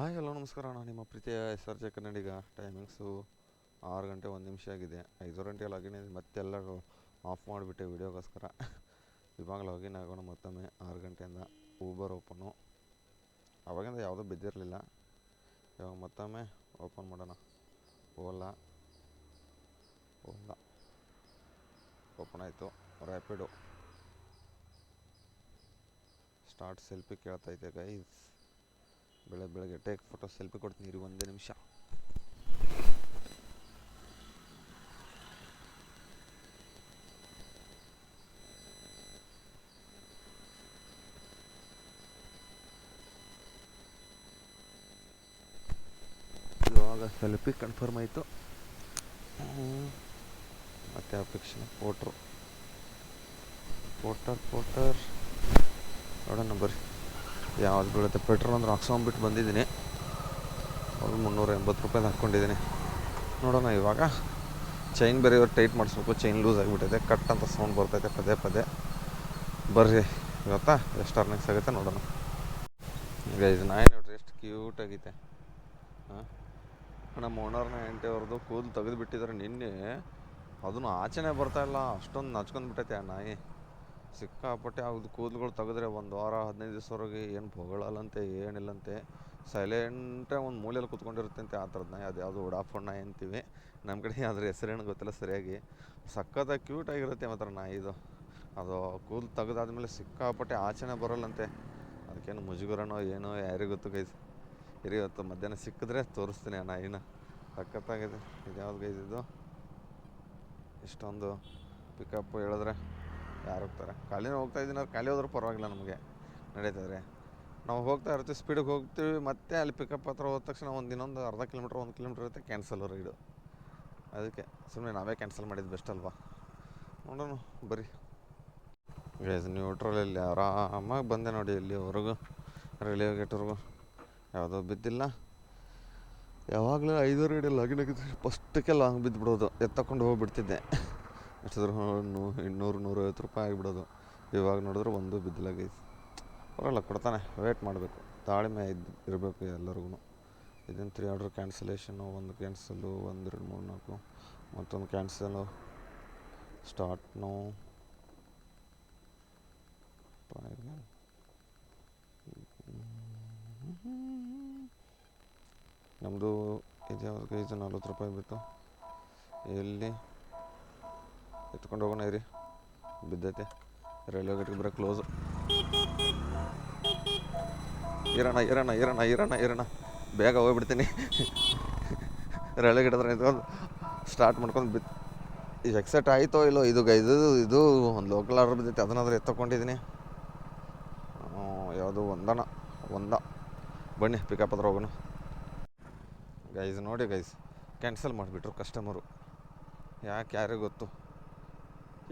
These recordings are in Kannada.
ಹಾಯ್ ಹಲೋ ನಮಸ್ಕಾರ. ನಾನು ನಿಮ್ಮ ಪ್ರೀತಿಯ ಎಸ್ ಆರ್ ಜೆ ಕನ್ನಡಿಗ. ಟೈಮಿಂಗ್ಸು 6 ಗಂಟೆ 1 ನಿಮಿಷ ಆಗಿದೆ. 5 ಗಂಟೆ ಲಾಗಿನ್ ಮತ್ತೆಲ್ಲ ಆಫ್ ಮಾಡಿಬಿಟ್ಟೆ ವೀಡಿಯೋಗೋಸ್ಕರ. ಇವಾಗ ಲಾಗಿನ್ ಆಗೋಣ ಮತ್ತೊಮ್ಮೆ 6 ಗಂಟೆಯಿಂದ. ಊಬರ್ ಓಪನು, ಅವಾಗಿಂದ ಯಾವುದೂ ಬಿದ್ದಿರಲಿಲ್ಲ. ಇವಾಗ ಮತ್ತೊಮ್ಮೆ ಓಪನ್ ಮಾಡೋಣ. ಓಲಾ ಓಪನ್ ಆಯಿತು. ರ್ಯಾಪಿಡೋ ಸ್ಟಾರ್ಟ್. ಸೆಲ್ಫಿ ಕೇಳ್ತೈತೆ ಗೈಸ್. ಬೆಳಗ್ಗೆ ಟೇಕ್ ಫೋಟೋ ಸೆಲ್ಫಿ ಕೊಡ್ತೀನಿ ರೀ, 1 ನಿಮಿಷ. ಇವಾಗ ಸೆಲ್ಫಿ ಕನ್ಫರ್ಮ್ ಆಯಿತು. ಮತ್ತೆ ಅಪ್ಲಿಕೇಶನ್ ಪೋಟರ್ ನೋಡೋಣ ಬರ್ರಿ ಯಾವ್ದು ಬೀಳುತ್ತೆ. ಪೆಟ್ರೋಲ್ ಅಂದ್ರೆ ಹಾಕ್ಸ್ಕೊಂಬಿಟ್ಟು ಬಂದಿದ್ದೀನಿ. ಒಂದು 380 ರೂಪಾಯ್ದು ಹಾಕ್ಕೊಂಡಿದ್ದೀನಿ. ನೋಡೋಣ ಇವಾಗ. ಚೈನ್ ಬೇರೆ ಇವಾಗ ಟೈಟ್ ಮಾಡಿಸ್ಬೇಕು. ಚೈನ್ ಲೂಸ್ ಆಗಿಬಿಟ್ಟಿದೆ. ಕಟ್ ಅಂತ ಸೌಂಡ್ ಬರ್ತೈತೆ ಪದೇ. ಬರ್ರಿ ಇವತ್ತಾ ಎಷ್ಟು ಅರ್ನಿಂಗ್ಸ್ ಆಗುತ್ತೆ ನೋಡೋಣ. ಗೈಸ್ ನಾಯಿ ನೋಡ್ರಿ ಎಷ್ಟು ಕ್ಯೂಟ್ ಆಗೈತೆ. ನಮ್ಮ ಓನರ್ನ ಅವ್ರದ್ದು ಕೂದಲು ತೆಗೆದು ಬಿಟ್ಟಿದ್ದಾರೆ ನಿನ್ನೆ. ಅದನ್ನು ಆಚೆನೇ ಬರ್ತಾಯಿಲ್ಲ, ಅಷ್ಟೊಂದು ನಚ್ಕೊಂಡ್ಬಿಟ್ಟೈತೆ ಆ ನಾಯಿ. ಸಿಕ್ಕಾಪಟ್ಟೆ ಅದು ಕೂದಲುಗಳು ತೆಗೆದ್ರೆ 1 ವಾರ 15 ದಿವಸವರೆಗೆ ಏನು ಬೊಗಳಲ್ಲಂತೆ, ಏನಿಲ್ಲಂತೆ. ಸೈಲೆಂಟಾಗಿ ಒಂದು ಮೂಲೆಯಲ್ಲಿ ಕೂತ್ಕೊಂಡಿರುತ್ತಂತೆ ಆ ಥರದ ನಾಯಿ. ಅದು ಯಾವುದು ವಡಾಫೋನ್ ನಾಯಿ ಅಂತೀವಿ ನಮ್ಮ ಕಡೆ. ಅದ್ರ ಹೆಸರೇನು ಗೊತ್ತಿಲ್ಲ ಸರಿಯಾಗಿ. ಸಖತ್ತಾಗಿ ಕ್ಯೂಟಾಗಿರುತ್ತೆ ಮಾತ್ರ ನಾಯಿದು. ಅದು ಕೂದಲು ತೆಗೆದಾದ್ಮೇಲೆ ಸಿಕ್ಕಾಪಟ್ಟೆ ಆಚೆನೇ ಬರೋಲ್ಲಂತೆ. ಅದಕ್ಕೇನು ಮುಜುಗರನೋ ಏನೋ ಯಾರಿಗೂ ಗೊತ್ತು ಗೈಸ್. ಇರಿ ಇವತ್ತು ಮಧ್ಯಾಹ್ನ ಸಿಕ್ಕಿದ್ರೆ ತೋರಿಸ್ತೀನಿ ಆ ನಾಯಿನ. ಸಖತ್ತಾಗಿದೆ. ಇದು ಯಾವ್ದು ಗೈಸ್ ಇದು? ಇಷ್ಟೊಂದು ಪಿಕಪ್ ಹೇಳಿದ್ರೆ ಯಾರು ಹೋಗ್ತಾರೆ? ಖಾಲಿನೇ ಹೋಗ್ತಾಯಿದ್ದೀನಿ. ಅವ್ರು ಖಾಲಿ ಹೋದ್ರೂ ಪರವಾಗಿಲ್ಲ, ನಮಗೆ ನಡೀತದೆ. ನಾವು ಹೋಗ್ತಾ ಇರ್ತೀವಿ, ಸ್ಪೀಡಿಗೆ ಹೋಗ್ತೀವಿ. ಮತ್ತೆ ಅಲ್ಲಿ ಪಿಕಪ್ ಹತ್ರ ಹೋದ ತಕ್ಷಣ ಇನ್ನೊಂದು ಅರ್ಧ ಕಿಲೋಮೀಟ್ರ್ 1 ಕಿಲೋಮೀಟ್ರ್ ಇರುತ್ತೆ, ಕ್ಯಾನ್ಸಲ್ ರೈಡು. ಅದಕ್ಕೆ ಸುಮ್ಮನೆ ನಾವೇ ಕ್ಯಾನ್ಸಲ್ ಮಾಡಿದ್ದು ಬೆಸ್ಟ್ ಅಲ್ವಾ. ನೋಡೋಣ ಬರೀ ಗೈಸ್. ನ್ಯೂಟ್ರಲಲ್ಲಿ ಆರಾಮಾಗಿ ಬಂದೆ ನೋಡಿ ಇಲ್ಲಿವರೆಗೂ, ರೈಲ್ವೆ ಗೇಟ್ವರೆಗೂ. ಯಾವುದೋ ಬಿದ್ದಿಲ್ಲ. ಯಾವಾಗಲೂ 5 ಗಂಟೆ ಲಾಗಿನ್ ಆಗಿದ್ದು ಫಸ್ಟಕ್ಕೆ ಲಾಂಗ್ ಬಿದ್ದುಬಿಡೋದು. ಎತ್ತಕೊಂಡು ಹೋಗಿಬಿಡ್ತಿದ್ದೆ. ಎಷ್ಟಿದ್ರು 100-150 ರೂಪಾಯಿ ಆಗಿಬಿಡೋದು. ಇವಾಗ ನೋಡಿದ್ರೆ ಒಂದು ಬಿದ್ದಿಲ್ಲ ಗೈಸ್. ಬರೋಲ್ಲ, ಕೊಡ್ತಾನೆ. ವೇಟ್ ಮಾಡಬೇಕು, ತಾಳ್ಮೆ ಇರಬೇಕು ಎಲ್ಲರಿಗೂ. ಇದನ್ನು 3 ಆರ್ಡ್ರ್ ಕ್ಯಾನ್ಸಲೇಷನು. 1 ಕ್ಯಾನ್ಸಲು, 1 2 3 4, ಮತ್ತೊಂದು ಕ್ಯಾನ್ಸಲು. Start no. ನಮ್ಮದು ಇದು ಯಾವ್ದು ಗೈಸ್? 40 ರೂಪಾಯಿ ಬಿತ್ತು. ಎಲ್ಲಿ ಎತ್ಕೊಂಡು ಹೋಗೋಣ ಇರಿ. ಬಿದ್ದೈತೆ. ರೈಲ್ವೆ ಗೇಟ್ಗೆ ಬರೋ ಕ್ಲೋಸು. ಇರೋಣ ಬೇಗ ಹೋಗ್ಬಿಡ್ತೀನಿ. ರೈಲ್ವೆ ಗೇಟ್ ಹತ್ರ ನಿಂತ್ಕೊಂಡು ಸ್ಟಾರ್ಟ್ ಮಾಡ್ಕೊಂಡು ಈಗ ಎಕ್ಸೆಟ್ ಆಯಿತೋ ಇಲ್ಲೋ. ಇದು ಒಂದು ಲೋಕಲ್ ಆರ್ಡರ್ ಬಿದ್ದೈತೆ, ಅದನ್ನಾದ್ರೂ ಎತ್ತಕೊಂಡಿದ್ದೀನಿ. ಯಾವುದು ಒಂದ. ಬನ್ನಿ ಪಿಕಪ್ ಹತ್ರ ಹೋಗೋಣ ಗೈಸ್. ನೋಡಿ ಗೈಸ್, ಕ್ಯಾನ್ಸಲ್ ಮಾಡಿಬಿಟ್ರು ಕಸ್ಟಮರು. ಯಾರಿಗೆ ಗೊತ್ತು?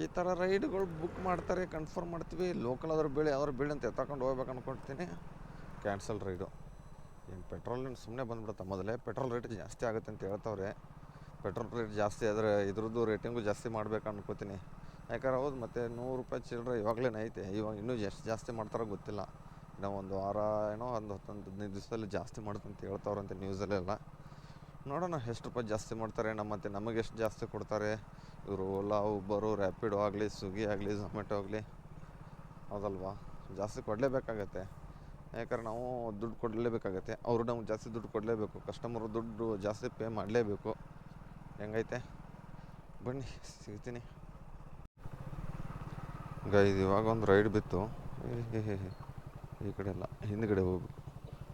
ಈ ಥರ ರೈಡ್ಗಳು ಬುಕ್ ಮಾಡ್ತಾರೆ, ಕನ್ಫರ್ಮ್ ಮಾಡ್ತೀವಿ. ಲೋಕಲ್ ಆದ್ರೂ ಯಾವ್ದಾದ್ರು ಬೀಳಿ ಅಂತ ಎತ್ತಕೊಂಡು ಹೋಗ್ಬೇಕು ಅಂದ್ಕೊಳ್ತೀನಿ. Cancel raid. ಏನು ಪೆಟ್ರೋಲ್ ಸುಮ್ಮನೆ ಬಂದುಬಿಡುತ್ತೆ. ಮೊದಲೇ ಪೆಟ್ರೋಲ್ ರೇಟ್ ಜಾಸ್ತಿ ಆಗುತ್ತೆ ಅಂತ ಹೇಳ್ತವ್ರೆ. ಪೆಟ್ರೋಲ್ ರೇಟ್ ಜಾಸ್ತಿ ಆದರೆ ಇದ್ರದ್ದು ರೇಟಿಂಗು ಜಾಸ್ತಿ ಮಾಡಬೇಕು ಅನ್ಕೋತೀನಿ. ಯಾಕಂದ್ರೆ ಹೌದು, ಮತ್ತು 100 ರೂಪಾಯಿ ಚಿಲ್ಲರೆ ಇವಾಗಲೇ ಐತೆ. ಇವಾಗ ಇನ್ನೂ ಎಷ್ಟು ಜಾಸ್ತಿ ಮಾಡ್ತಾರೋ ಗೊತ್ತಿಲ್ಲ. ಇನ್ನೂ 1 ವಾರ ಏನೋ 10-15 ದಿವಸದಲ್ಲಿ ಜಾಸ್ತಿ ಮಾಡುತ್ತಂತ ಹೇಳ್ತಾವ್ರಂತೆ ನ್ಯೂಸಲ್ಲೆಲ್ಲ. ನೋಡೋಣ ಎಷ್ಟು ರೂಪಾಯಿ ಜಾಸ್ತಿ ಮಾಡ್ತಾರೆ. ನಮಗೆ ಎಷ್ಟು ಜಾಸ್ತಿ ಕೊಡ್ತಾರೆ ಇವರು. ಓಲಾ, ಊಬರು, ರ್ಯಾಪಿಡೋ ಆಗಲಿ, ಸ್ವಿಗ್ಗಿ ಆಗಲಿ, ಝೊಮ್ಯಾಟೊ ಆಗಲಿ, ಹೌದಲ್ವಾ? ಜಾಸ್ತಿ ಕೊಡಲೇಬೇಕಾಗತ್ತೆ. ಯಾಕಂದ್ರೆ ನಾವು ದುಡ್ಡು ಕೊಡಲೇಬೇಕಾಗತ್ತೆ. ಅವರು ನಮ್ಗೆ ಜಾಸ್ತಿ ದುಡ್ಡು ಕೊಡಲೇಬೇಕು. ಕಸ್ಟಮರು ದುಡ್ಡು ಜಾಸ್ತಿ ಪೇ ಮಾಡಲೇಬೇಕು. ಹೆಂಗೈತೆ ಬನ್ನಿ ಸಿಗ್ತೀನಿ ಗೈಸ್. ಇವಾಗ ಒಂದು ರೈಡ್ ಬಿತ್ತು. ಈ ಕಡೆ ಎಲ್ಲ ಹಿಂದ್ಗಡೆ ಹೋಗ್ಬೇಕು.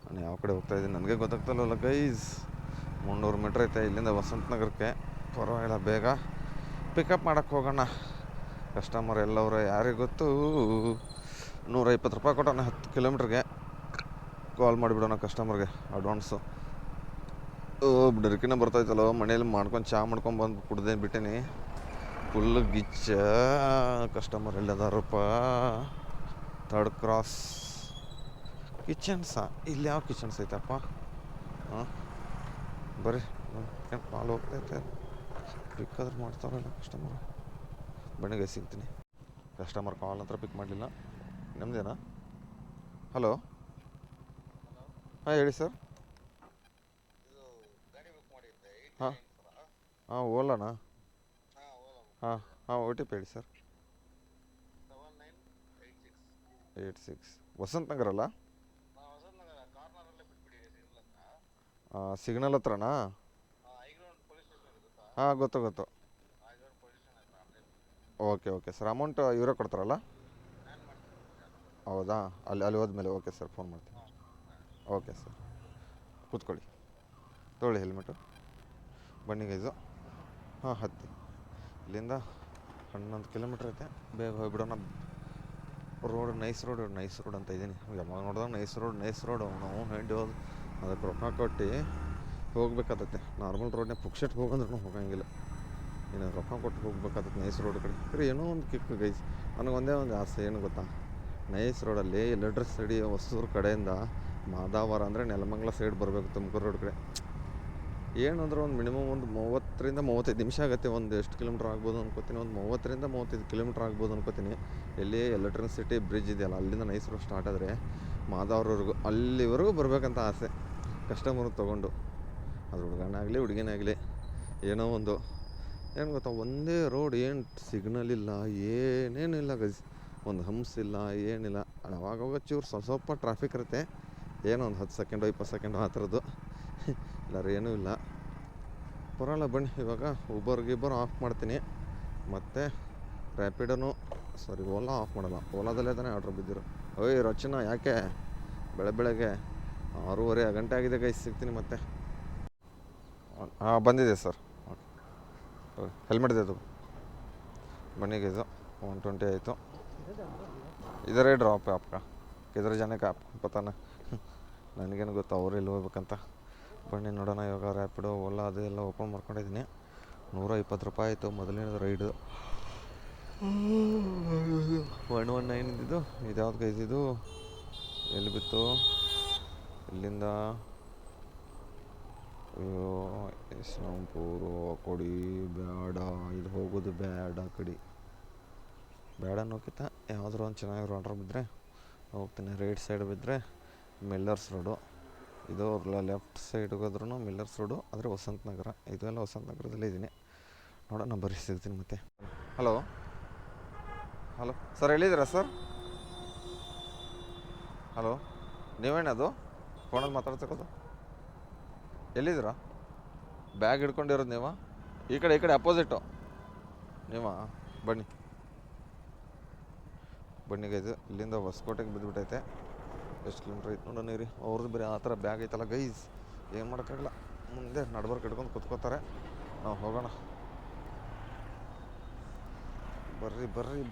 ನಾನು ಯಾವ ಕಡೆ ಹೋಗ್ತಾಯಿದ್ದೀನಿ ನನಗೆ ಗೊತ್ತಾಗ್ತಲ್ಲ ಗೈಸ್. 300 ಮೀಟ್ರ್ ಐತೆ ಇಲ್ಲಿಂದ ವಸಂತ ನಗರಕ್ಕೆ. ಪರವಾಗಿಲ್ಲ, ಬೇಗ ಪಿಕಪ್ ಮಾಡೋಕ್ಕೆ ಹೋಗೋಣ. ಕಸ್ಟಮರ್ ಎಲ್ಲವ್ರೆ ಯಾರಿಗೆ ಗೊತ್ತು. 120 ರೂಪಾಯಿ ಕೊಟ್ಟವನೆ 10 ಕಿಲೋಮೀಟ್ರಿಗೆ. ಕಾಲ್ ಮಾಡಿಬಿಡೋಣ ಕಸ್ಟಮರ್ಗೆ ಅಡ್ವಾನ್ಸು. ಡರ್ಕಿನ ಬರ್ತಾಯಿತ್ತಲ್ಲ, ಮನೇಲಿ ಮಾಡ್ಕೊಂಡು ಚಹಾ ಮಾಡ್ಕೊಂಡು ಬಂದು ಕುಡ್ದೇ ಬಿಟ್ಟೀನಿ. ಫುಲ್ಲು ಗಿಚ್ಚ. ಕಸ್ಟಮರ್ ಎಲ್ಲದಾರಪ್ಪ? 3rd ಕ್ರಾಸ್ ಕಿಚನ್ಸಾ? ಇಲ್ಲಿ ಯಾವ ಕಿಚನ್ಸ್ ಐತಪ್ಪ? ಬರ್ರಿ ಕಾಲ್ ಹೋಗ್ತೈತೆ. ಪಿಕ್ಕಾದ್ರೂ ಮಾಡ್ತಾರಲ್ಲ ಕಸ್ಟಮರು. ಬನ್ನಿಗೆ ಸಿಗ್ತೀನಿ. ಕಸ್ಟಮರ್ ಕಾಲ್ ಹತ್ರ ಪಿಕ್ ಮಾಡಲಿಲ್ಲ. ನಿಮ್ಮದೇನಾ? ಹಲೋ, ಹಾಂ ಹೇಳಿ ಸರ್. ಹಾಂ ಹಾಂ ಓಲಾನಾ? ಹಾಂ ಹಾಂ OTP ಹೇಳಿ ಸರ್. 86 ವಸಂತ್ ನಗರ ಅಲ್ಲ? ಸಿಗ್ನಲ್ ಹತ್ರನಾ? ಹಾಂ ಗೊತ್ತು ಗೊತ್ತು. ಓಕೆ ಓಕೆ ಸರ್, ಅಮೌಂಟ್ ಇವರೇ ಕೊಡ್ತಾರಲ್ಲ? ಹೌದಾ, ಅಲ್ಲಿ ಹೋದ್ಮೇಲೆ ಓಕೆ ಸರ್, ಫೋನ್ ಮಾಡ್ತೀನಿ. ಓಕೆ ಸರ್, ಕೂತ್ಕೊಳ್ಳಿ, ತೊಗೊಳ್ಳಿ ಹೆಲ್ಮೆಟು, ಬನ್ನಿ ಗೈಸು. ಹಾಂ ಹತ್ತಿ, ಇಲ್ಲಿಂದ 11 ಕಿಲೋಮೀಟ್ರ್ ಐತೆ, ಬೇಗ ಹೋಗ್ಬಿಡೋಣ. ರೋಡ್ ನೈಸ್ ರೋಡ್ ಅಂತ ಇದ್ದೀನಿ. ಯಾವಾಗ ನೋಡಿದಾಗ ನೈಸ್ ರೋಡ್ ನಾವು ಹೆಂಡಿ ಹೋದು ಅದಕ್ಕೆ ರೊಕ್ಕ ಕೊಟ್ಟು ಹೋಗ್ಬೇಕಾಗತ್ತೆ. ನಾರ್ಮಲ್ ರೋಡ್ನೇ ಪುಕ್ಷೆಟ್ಗೆ ಹೋಗಂದ್ರೂ ಹೋಗಂಗಿಲ್ಲ, ಇನ್ನು ರೊಕ್ಕ ಕೊಟ್ಟು ಹೋಗ್ಬೇಕಾಗತ್ತೆ ನೈಸ್ ರೋಡ್ ಕಡೆ. ಏನೋ ಒಂದು ಕಿಕ್ ಗೈಸ್, ನನಗೆ ಒಂದೇ ಒಂದು ಆಸೆ, ಏನು ಗೊತ್ತಾ, ನೈಸ್ ರೋಡಲ್ಲಿ ಎಲ್ಲೆಡ್ರ್ ಸೈಡಿ ಹೊಸೂರು ಕಡೆಯಿಂದ ಮಾದಾವರ ಅಂದರೆ ನೆಲಮಂಗಲ ಸೈಡ್ ಬರಬೇಕು, ತುಮಕೂರು ರೋಡ್ ಕಡೆ. ಏನು ಅಂದ್ರೆ ಒಂದು ಮಿನಿಮಮ್ ಒಂದು 30ರಿಂದ 35 ನಿಮಿಷ ಆಗುತ್ತೆ. ಒಂದು ಎಷ್ಟು ಕಿಲೋಮೀಟ್ರ್ ಆಗ್ಬೋದು ಅನ್ಕೋತೀನಿ, ಒಂದು 30ರಿಂದ 35 ಕಿಲೋಮೀಟ್ರ್ ಆಗ್ಬೋದು ಅನ್ಕೋತೀನಿ. ಎಲ್ಲಿ ಎಲೆಕ್ಟ್ರಿಸಿಟಿ ಬ್ರಿಡ್ಜ್ ಇದೆಯಲ್ಲ, ಅಲ್ಲಿಂದ ನೈಸ್ ರೋಡ್ ಸ್ಟಾರ್ಟ್ ಆದರೆ ಮಾದಾವರವರೆಗೂ ಅಲ್ಲಿವರೆಗೂ ಬರಬೇಕಂತ ಆಸೆ ಕಸ್ಟಮರ್ ತೊಗೊಂಡು. ಅದು ಹುಡುಗನಾಗಲಿ ಹುಡುಗಿನಾಗಲಿ, ಏನೋ ಒಂದು, ಏನು ಗೊತ್ತಾ, ಒಂದೇ ರೋಡ್, ಏನು ಸಿಗ್ನಲ್ ಇಲ್ಲ, ಏನೇನು ಇಲ್ಲ ಗೈಸ್, ಒಂದು ಹಂಪ್ಸ್ ಇಲ್ಲ, ಏನಿಲ್ಲ. ಅವಾಗವಾಗ ಚೂರು ಸ್ವಲ್ಪ ಟ್ರಾಫಿಕ್ ಇರುತ್ತೆ, ಏನೋ ಒಂದು 10 ಸೆಕೆಂಡು 20 ಸೆಕೆಂಡು ಆ ಥರದ್ದು, ಇಲ್ಲಾರ ಏನೂ ಇಲ್ಲ. ಪರವಾಗಿಲ್ಲ ಬನ್ನಿ, ಇವಾಗ ಊಬರ್ ಆಫ್ ಮಾಡ್ತೀನಿ, ಮತ್ತು ರ್ಯಾಪಿಡೋನು ಓಲಾ ಆಫ್ ಮಾಡಲ್ಲ. ಓಲಾದಲ್ಲೇ ತಾನೇ ಆರ್ಡ್ರ್ ಬಿದ್ದಿರೋ. ಓಯ್ ರಚನಾ, ಯಾಕೆ ಬೆಳಗ್ಗೆ 6:30 ಗಂಟೆ ಆಗಿದೆ ಗೈಸ್, ಸಿಗ್ತೀನಿ ಮತ್ತೆ. ಹಾಂ ಬಂದಿದೆ ಸರ್, ಓಕೆ ಹೆಲ್ಮೆಟ್ ಇದೆ ಅದು. ಬನ್ನಿ ಗೈಸು, 120 ಆಯಿತು. ಇದರೇ ಡ್ರಾಪ್ ಆಪ್ಕ ಕಿಧರ್ ಜಾನೆ ಕಾ ಪತಾನ, ನನಗೇನು ಗೊತ್ತು ಅವ್ರು ಎಲ್ಲಿ ಹೋಗ್ಬೇಕಂತ. ಬನ್ನಿ ನೋಡೋಣ. ಇವಾಗ ರ್ಯಾಪಿಡೋ ಓಲಾ ಅದು ಎಲ್ಲ ಓಪನ್ ಮಾಡ್ಕೊಂಡಿದ್ದೀನಿ. 120 ರೂಪಾಯಿ ಆಯಿತು ಮೊದಲನೇದು ರೈಡು. 119 ಇದ್ದಿದ್ದು, ಇದು ಯಾವ್ದು ಗೈಸ್, ಇದು ಎಲ್ಲಿ ಬಿತ್ತು, ಇಲ್ಲಿಂದ ಇಸ್ಲಾಂಪೂರು ಕೊಡಿ, ಬೇಡ, ಇದು ಹೋಗೋದು ಬೇಡ, ಕಡಿ ಬೇಡ ಅನ್ನೋಕ್ಕಿಂತ ಯಾವುದಾದ್ರು ಒಂದು ಚೆನ್ನಾಗಿ ಆರ್ಡ್ರ್ ಬಿದ್ದರೆ ಹೋಗ್ತೀನಿ. ರೈಟ್ ಸೈಡ್ ಬಿದ್ದರೆ ಮಿಲ್ಲರ್ಸ್ ರೋಡು, ಇದು ಲೆಫ್ಟ್ ಸೈಡ್ಗೆ ಹೋದ್ರೂ ಮಿಲ್ಲರ್ಸ್ ರೋಡು, ಆದರೆ ವಸಂತ ನಗರ, ಇದೆಲ್ಲ ವಸಂತ ನಗರದಲ್ಲೇ ಇದ್ದೀನಿ. ನೋಡೋಣ ಬರ್ರಿ, ಸಿಗ್ತೀನಿ ಮತ್ತೆ. ಹಲೋ ಸರ್, ಎಲ್ಲಿದ್ದೀರಾ ಸರ್? ಹಲೋ, ನೀವೇನದು ಫೋನಲ್ಲಿ ಮಾತಾಡ್ತಿರೋದು? ಎಲ್ಲಿದ್ದೀರಾ? ಬ್ಯಾಗ್ ಹಿಡ್ಕೊಂಡಿರೋದು ನೀವು? ಈ ಕಡೆ ಅಪೋಸಿಟು ನೀವಾ? ಬನ್ನಿ ಗೈಸ್, ಇಲ್ಲಿಂದ ಹೊಸಕೋಟೆಗೆ ಬಿದ್ದುಬಿಟ್ಟೈತೆ. ಎಷ್ಟು ಕಿಲೋಮೀಟ್ರ್ ಐತೆ ನೋಡೋಣ ರೀ. ಅವ್ರದ್ದು ಬೇರೆ ಆ ಥರ ಬ್ಯಾಗ್ ಐತಲ್ಲ ಗೈಸ್, ಏನು ಮಾಡೋಕ್ಕಾಗಲ್ಲ, ಮುಂದೆ ನಡ್ಬರ್ಕ್ ಹಿಡ್ಕೊಂಡು ಕುತ್ಕೋತಾರೆ. ನಾವು ಹೋಗೋಣ,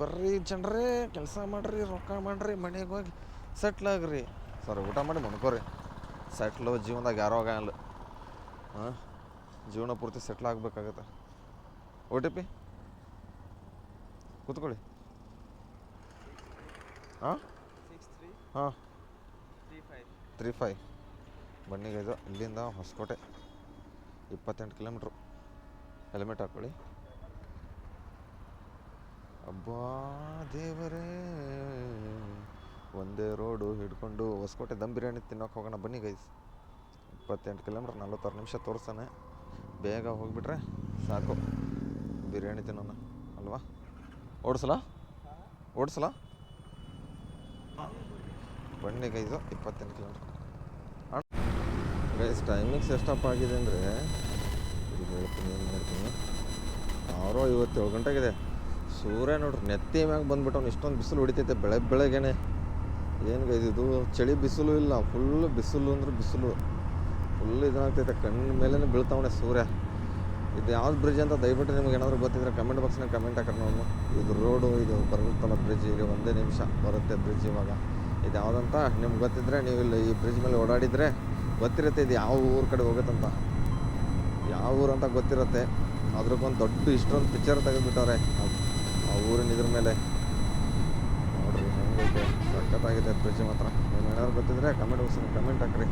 ಬರ್ರಿ ಜನರೇ, ಕೆಲಸ ಮಾಡಿರಿ, ರೊಕ್ಕ ಮಾಡಿರಿ, ಮನೆಗೆ ಹೋಗಿ ಸೆಟ್ಲಾಗ್ರಿ. ಸರ್ ಊಟ ಮಾಡಿ ಮನ್ಕೋರಿ, ಸೆಟ್ಲು ಜೀವನದಾಗ ಯಾರೋ ಆಗಲ್ಲ. ಹಾಂ, ಜೀವನ ಪೂರ್ತಿ ಸೆಟ್ಲ್ ಆಗಬೇಕಾಗತ್ತೆ. OTP ಕೂತ್ಕೊಳ್ಳಿ. ಹಾಂ 35 ಬನ್ನಿಗೆ. ಇದು ಇಲ್ಲಿಂದ ಹೊಸಕೋಟೆ 28 ಕಿಲೋಮೀಟ್ರು. ಹೆಲ್ಮೆಟ್ ಹಾಕ್ಕೊಳ್ಳಿ. ಅಬ್ಬಾ ದೇವರೇ, ಒಂದೇ ರೋಡು ಹಿಡ್ಕೊಂಡು ಹೊಸಕೋಟೆ ದಮ್ ಬಿರಿಯಾನಿ ತಿನ್ನೋಕೆ ಹೋಗೋಣ ಬನ್ನಿ ಗೈಸ್. 28 ಕಿಲೋಮೀಟ್ರ್ 46 ನಿಮಿಷ ತೋರಿಸ್ತಾನೆ. ಬೇಗ ಹೋಗಿಬಿಟ್ರೆ ಸಾಕು, ಬಿರಿಯಾನಿ ತಿನ್ನೋಣ ಅಲ್ವಾ? ಓಡಿಸಲಾ ಬನ್ನಿ ಗೈಸು. 28 kilometre guys. ಟೈಮಿಂಗ್ಸ್ ಎಷ್ಟಪ್ಪ ಆಗಿದೆ ಅಂದರೆ, ಇದು ಹೇಳ್ತೀನಿ, ಏನು ಹೇಳ್ತೀನಿ, 6:57 ಗಂಟೆಗಿದೆ. ಸೂರ್ಯ ನೋಡ್ರಿ ನೆತ್ತಿ ಮ್ಯಾಗ ಬಂದುಬಿಟ್ಟು ಇಷ್ಟೊಂದು ಬಿಸಿಲು ಹೊಡಿತೈತೆ ಬೆಳಗ್ಗೆನೆ. ಏನು ಗೈಸ್ ಇದು, ಚಳಿ ಬಿಸಿಲು ಇಲ್ಲ, ಫುಲ್ಲು ಬಿಸಿಲು ಅಂದ್ರೆ ಬಿಸಿಲು, ಫುಲ್ ಇದಾಗ್ತೈತೆ, ಕಣ್ಣ ಮೇಲೇ ಬೀಳ್ತಾವನೆ ಸೂರ್ಯ. ಇದು ಯಾವ್ದು ಬ್ರಿಡ್ಜ್ ಅಂತ ದಯವಿಟ್ಟು ನಿಮ್ಗೆ ಏನಾದರೂ ಗೊತ್ತಿದ್ರೆ ಕಮೆಂಟ್ ಬಾಕ್ಸ್ನಾಗ ಕಮೆಂಟ್ ಹಾಕೋಣ. ನಾವು ಇದು ರೋಡು, ಇದು ಬರುತ್ತಲ್ಲ ಬ್ರಿಡ್ಜ್, ಈಗ 1 ನಿಮಿಷ ಬರುತ್ತೆ ಬ್ರಿಡ್ಜ್. ಇವಾಗ ಇದು ಯಾವುದಂತ ನಿಮ್ಗೆ ಗೊತ್ತಿದ್ದರೆ, ನೀವು ಇಲ್ಲಿ ಈ ಬ್ರಿಡ್ಜ್ ಮೇಲೆ ಓಡಾಡಿದರೆ ಗೊತ್ತಿರುತ್ತೆ ಇದು ಯಾವ ಊರ ಕಡೆ ಹೋಗುತ್ತಂತ, ಯಾವ ಊರು ಅಂತ ಗೊತ್ತಿರುತ್ತೆ. ಅದ್ರಕ್ಕೊಂದು ದೊಡ್ಡ ಇಷ್ಟೊಂದು ಪಿಕ್ಚರ್ ತೆಗೆದುಬಿಟ್ಟವ್ರೆ ಆ ಊರಿನ ಇದ್ರ ಮೇಲೆ. ನೋಡಿರಿ ಹೆಂಗೈತೆ, ಸಖತ್ತಾಗಿದೆ ಬ್ರಿಡ್ಜ್ ಮಾತ್ರ. ನೀವು ಏನಾದ್ರು ಗೊತ್ತಿದ್ರೆ ಕಮೆಂಟ್ ಬಾಕ್ಸ್ನಾಗ ಕಮೆಂಟ್ ಹಾಕ್ರಿ.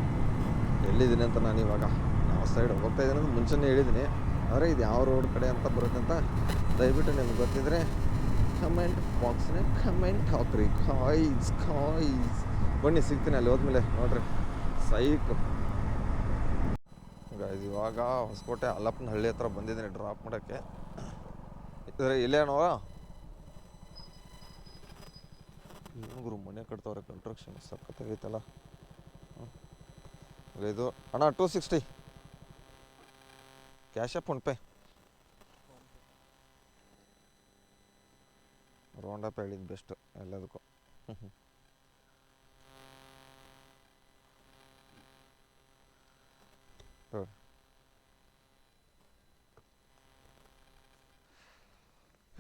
ಎಲ್ಲಿದ್ದೀನಿ ಅಂತ ನಾನು ಇವಾಗ ಯಾವ ಸೈಡ್ ಹೋಗ್ತಾ ಇದ್ದೀನಿ ಅಂತ ಮುಂಚೆನೇ ಹೇಳಿದ್ದೀನಿ, ಆದರೆ ಇದು ಯಾವ ರೋಡ್ ಕಡೆ ಅಂತ ಬರುತ್ತೆ ಅಂತ ದಯವಿಟ್ಟು ನಿಮ್ಗೆ ಗೊತ್ತಿದ್ರೆ ಕಮೆಂಟ್ ಬಾಕ್ಸ್ನಾಗ ಕಮೆಂಟ್ ಹಾಕ್ರಿ. ಕಾಯ್ಸ್ ಬನ್ನಿ, ಸಿಗ್ತೀನಿ ಅಲ್ಲಿ ಹೋದ್ಮೇಲೆ. ನೋಡ್ರಿ ಸೈಕ್ ಗಾಯ್ಸ್, ಇವಾಗ ಹೊಸಕೋಟೆ ಅಲ್ಲಪ್ಪನಹಳ್ಳಿ ಹತ್ರ ಬಂದಿದ್ದೀನಿ ಡ್ರಾಪ್ ಮಾಡೋಕ್ಕೆ. ಇಲ್ಲೇನೋ ಗುರು ಮನೆ ಕಟ್ತವ್ರೆ, ಕನ್ಸ್ಟ್ರಕ್ಷನ್ ಸಖತ್ತಾಗೈತಲ್ಲ. ಇದು ಅಣ್ಣ 260 ಕ್ಯಾಶ ಫೋನ್ಪೇ ರೌಂಡಪ್ ಹೇಳಿದ್ದು ಬೆಸ್ಟ್ ಎಲ್ಲದಕ್ಕೂ.